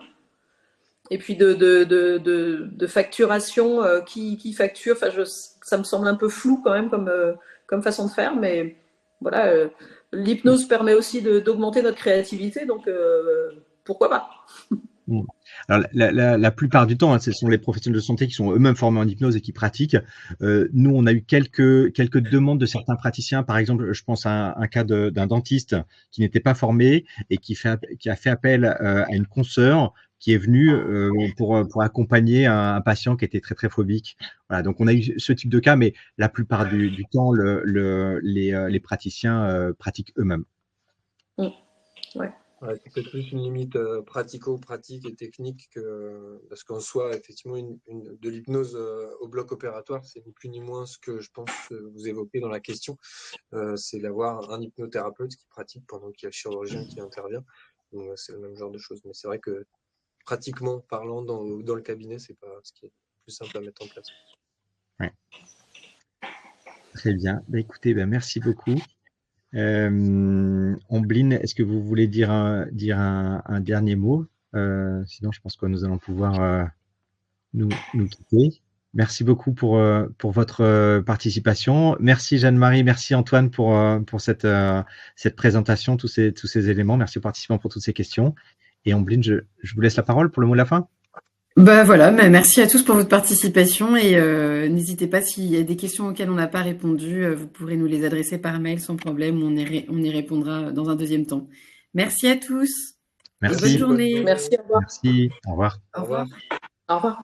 [SPEAKER 4] Et puis de facturation, qui facture, ça me semble un peu flou quand même comme façon de faire. Mais voilà, l'hypnose permet aussi d'augmenter notre créativité, donc pourquoi pas?
[SPEAKER 2] Alors, la plupart du temps, ce sont les professionnels de santé qui sont eux-mêmes formés en hypnose et qui pratiquent. Nous, on a eu quelques demandes de certains praticiens. Par exemple, je pense à un cas d'un dentiste qui n'était pas formé et qui a fait appel à une consoeur qui est venue pour accompagner un patient qui était très, très phobique. Voilà, donc on a eu ce type de cas, mais la plupart du temps, les praticiens pratiquent eux-mêmes.
[SPEAKER 4] Ouais.
[SPEAKER 5] Ouais, c'est peut-être plus une limite pratico-pratique et technique parce qu'en soi, effectivement, de l'hypnose au bloc opératoire, c'est ni plus ni moins ce que je pense vous évoquez dans la question. C'est d'avoir un hypnothérapeute qui pratique pendant qu'il y a le chirurgien qui intervient. Donc, c'est le même genre de choses. Mais c'est vrai que pratiquement parlant dans le cabinet, c'est pas ce qui est le plus simple à mettre en place.
[SPEAKER 2] Ouais. Très bien. Bah, écoutez, merci beaucoup. Ombline, est-ce que vous voulez dire un dernier mot? Sinon, je pense que nous allons pouvoir nous quitter. Merci beaucoup pour votre participation. Merci Jeanne-Marie, merci Antoine pour cette présentation, tous ces éléments. Merci aux participants pour toutes ces questions. Et Ombline, je vous laisse la parole pour le mot de la fin.
[SPEAKER 1] Voilà, merci à tous pour votre participation et n'hésitez pas s'il y a des questions auxquelles on n'a pas répondu, vous pourrez nous les adresser par mail sans problème, on y répondra dans un deuxième temps. Merci à tous.
[SPEAKER 2] Merci.
[SPEAKER 1] Et bonne journée.
[SPEAKER 4] Merci, au revoir.
[SPEAKER 2] Merci, au revoir.
[SPEAKER 1] Au revoir.
[SPEAKER 4] Au revoir.